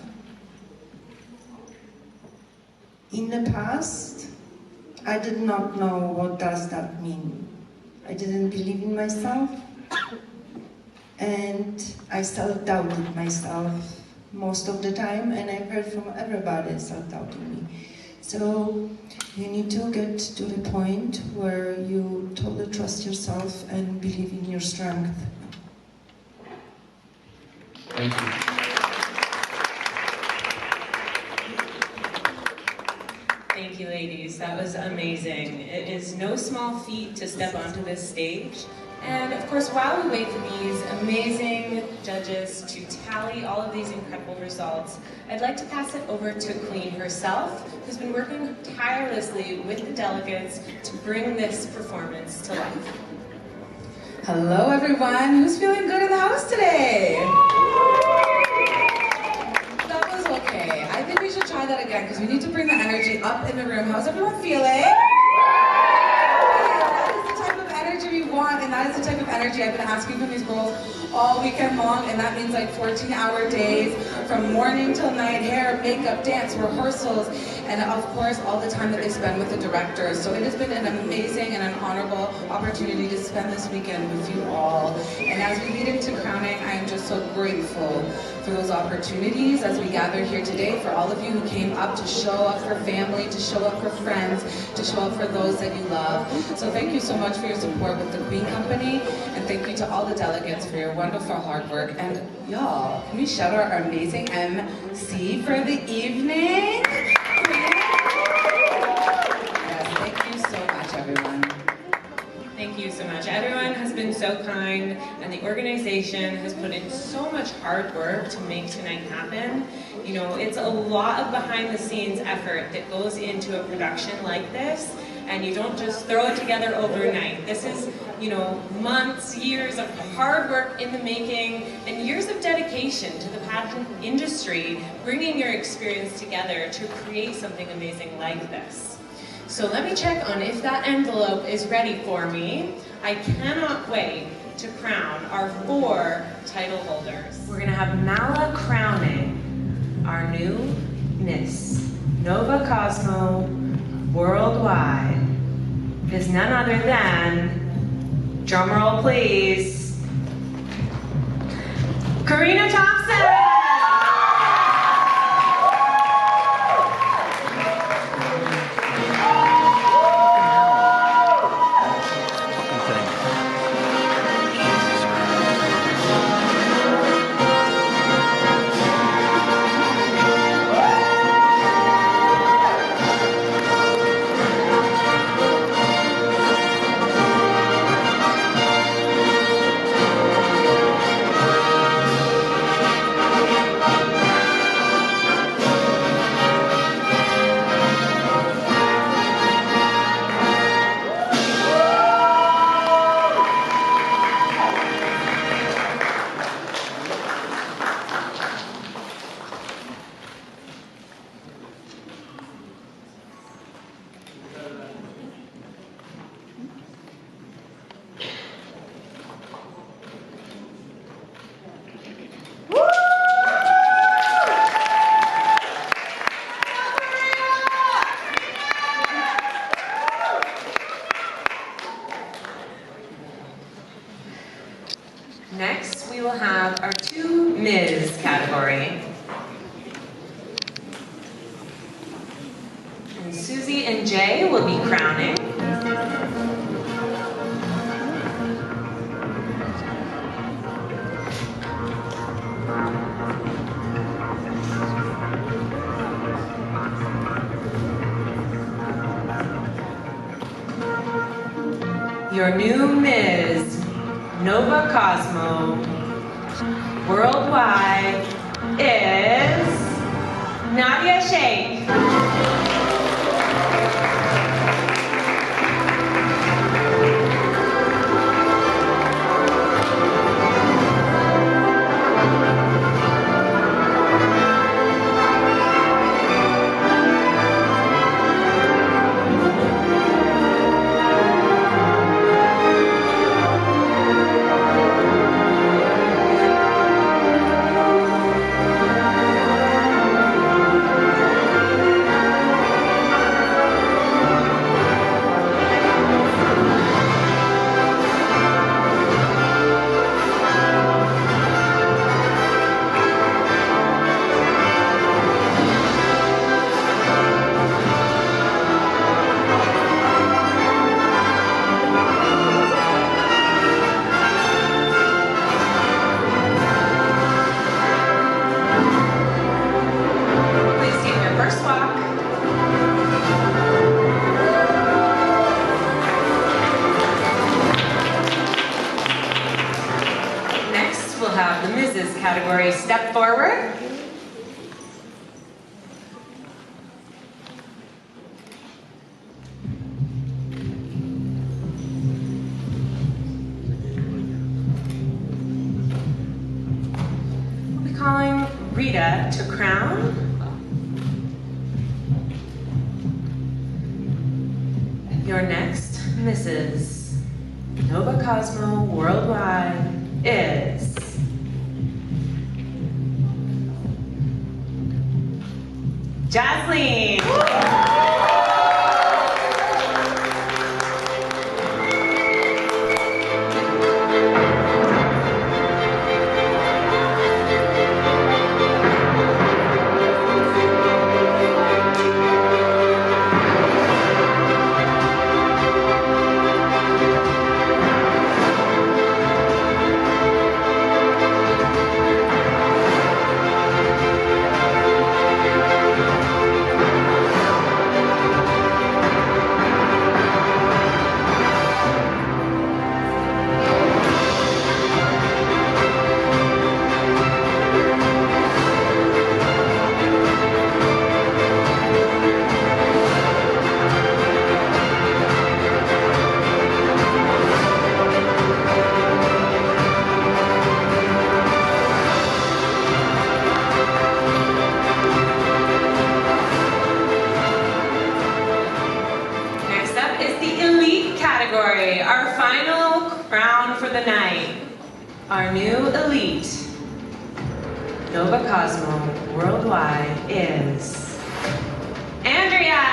In the past, I did not know what does that mean. I didn't believe in myself, and I self-doubted myself most of the time, and I've heard from everybody self-doubting me. So you need to get to the point where you totally trust yourself and believe in your strength. Thank you. Thank you, ladies. That was amazing. It is no small feat to step onto this stage. And of course, while we wait for these amazing judges to tally all of these incredible results, I'd like to pass it over to Queen herself, who's been working tirelessly with the delegates to bring this performance to life. Hello, everyone. Who's feeling good in the house today? That was okay. I think we should try that again because we need to bring the energy up in the room. How's everyone feeling? We want, and that is the type of energy I've been asking from these girls all weekend long, and that means like 14-hour days from morning till night, hair, makeup, dance, rehearsals, and of course all the time that they spend with the directors. So it has been an amazing and an honorable opportunity to spend this weekend with you all. And as we lead into crowning, I am just so grateful for those opportunities as we gather here today, for all of you who came up to show up for family, to show up for friends, to show up for those that you love. So thank you so much for your support with the Queen Company, and thank you to all the delegates for your wonderful hard work. And y'all, can we shout out our amazing MC for the evening? Yes, thank you so much, everyone. Thank you so much. Everyone has been so kind, and the organization has put in so much hard work to make tonight happen. You know, it's a lot of behind-the-scenes effort that goes into a production like this, and you don't just throw it together overnight. This is, you know, months, years of hard work in the making, and years of dedication to the pageant industry, bringing your experience together to create something amazing like this. So let me check on if that envelope is ready for me. I cannot wait to crown our 4 title holders. We're gonna have Mala crowning our new Miss Novacosmo Worldwide is none other than, drumroll please, Karina Thompson! we will have our two Ms. category. And Susie and Jay will be crowning. Your new Ms. Novacosmo Worldwide is Nadia Sheikh. Category, step forward. We'll be calling Rita to crown. Your next Mrs. Novacosmo Worldwide is Jasleen. Our final crown for the night, our new elite Novacosmo Worldwide is Andrea.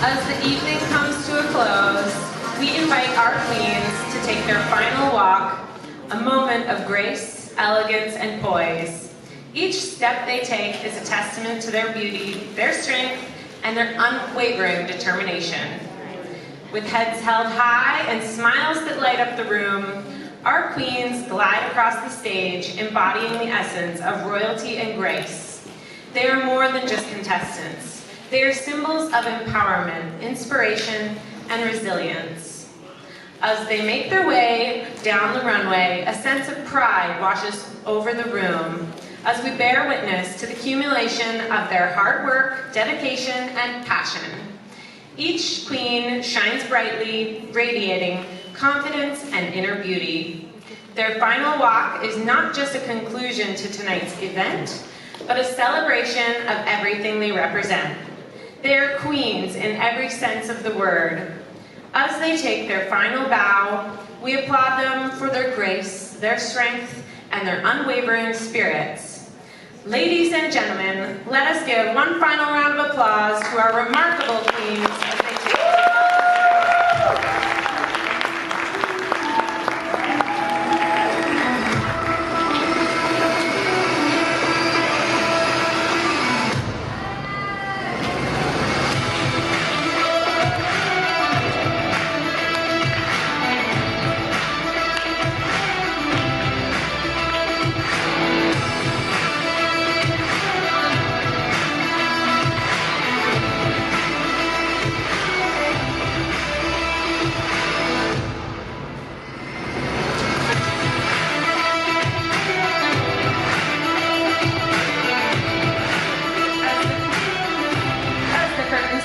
As the evening comes to a close, we invite our queens to take their final walk, a moment of grace, elegance, and poise. Each step they take is a testament to their beauty, their strength, and their unwavering determination. With heads held high and smiles that light up the room, our queens glide across the stage, embodying the essence of royalty and grace. They are more than just contestants. They are symbols of empowerment, inspiration, and resilience. As they make their way down the runway, a sense of pride washes over the room as we bear witness to the accumulation of their hard work, dedication, and passion. Each queen shines brightly, radiating confidence and inner beauty. Their final walk is not just a conclusion to tonight's event, but a celebration of everything they represent. They are queens in every sense of the word. As they take their final bow, we applaud them for their grace, their strength, and their unwavering spirits. Ladies and gentlemen, let us give one final round of applause to our remarkable queens as they take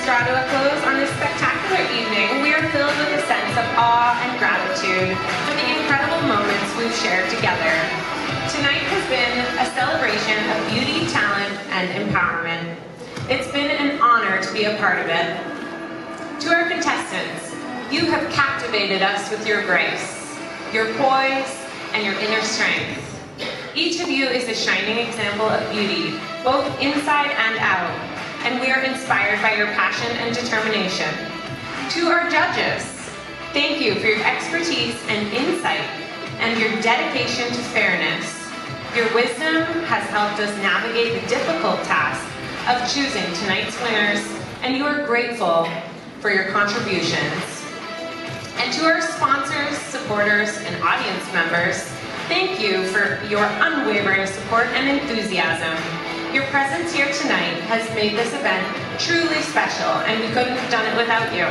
draw to a close on this spectacular evening, we are filled with a sense of awe and gratitude for the incredible moments we've shared together. Tonight has been a celebration of beauty, talent, and empowerment. It's been an honor to be a part of it. To our contestants, you have captivated us with your grace, your poise, and your inner strength. Each of you is a shining example of beauty, both inside and out, and we are inspired by your passion and determination. To our judges, thank you for your expertise and insight and your dedication to fairness. Your wisdom has helped us navigate the difficult task of choosing tonight's winners, and you are grateful for your contributions. And to our sponsors, supporters, and audience members, thank you for your unwavering support and enthusiasm. Your presence here tonight has made this event truly special, and we couldn't have done it without you.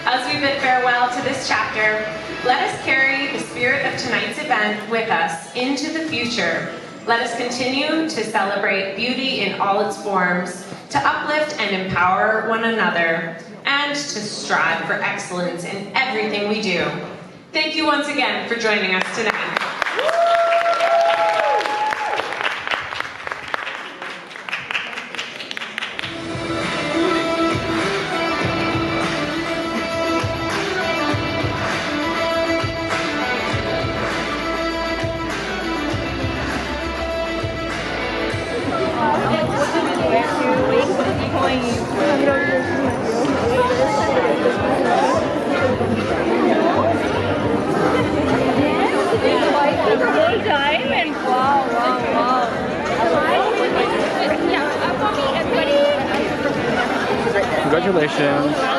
As we bid farewell to this chapter, let us carry the spirit of tonight's event with us into the future. Let us continue to celebrate beauty in all its forms, to uplift and empower one another, and to strive for excellence in everything we do. Thank you once again for joining us tonight. Congratulations.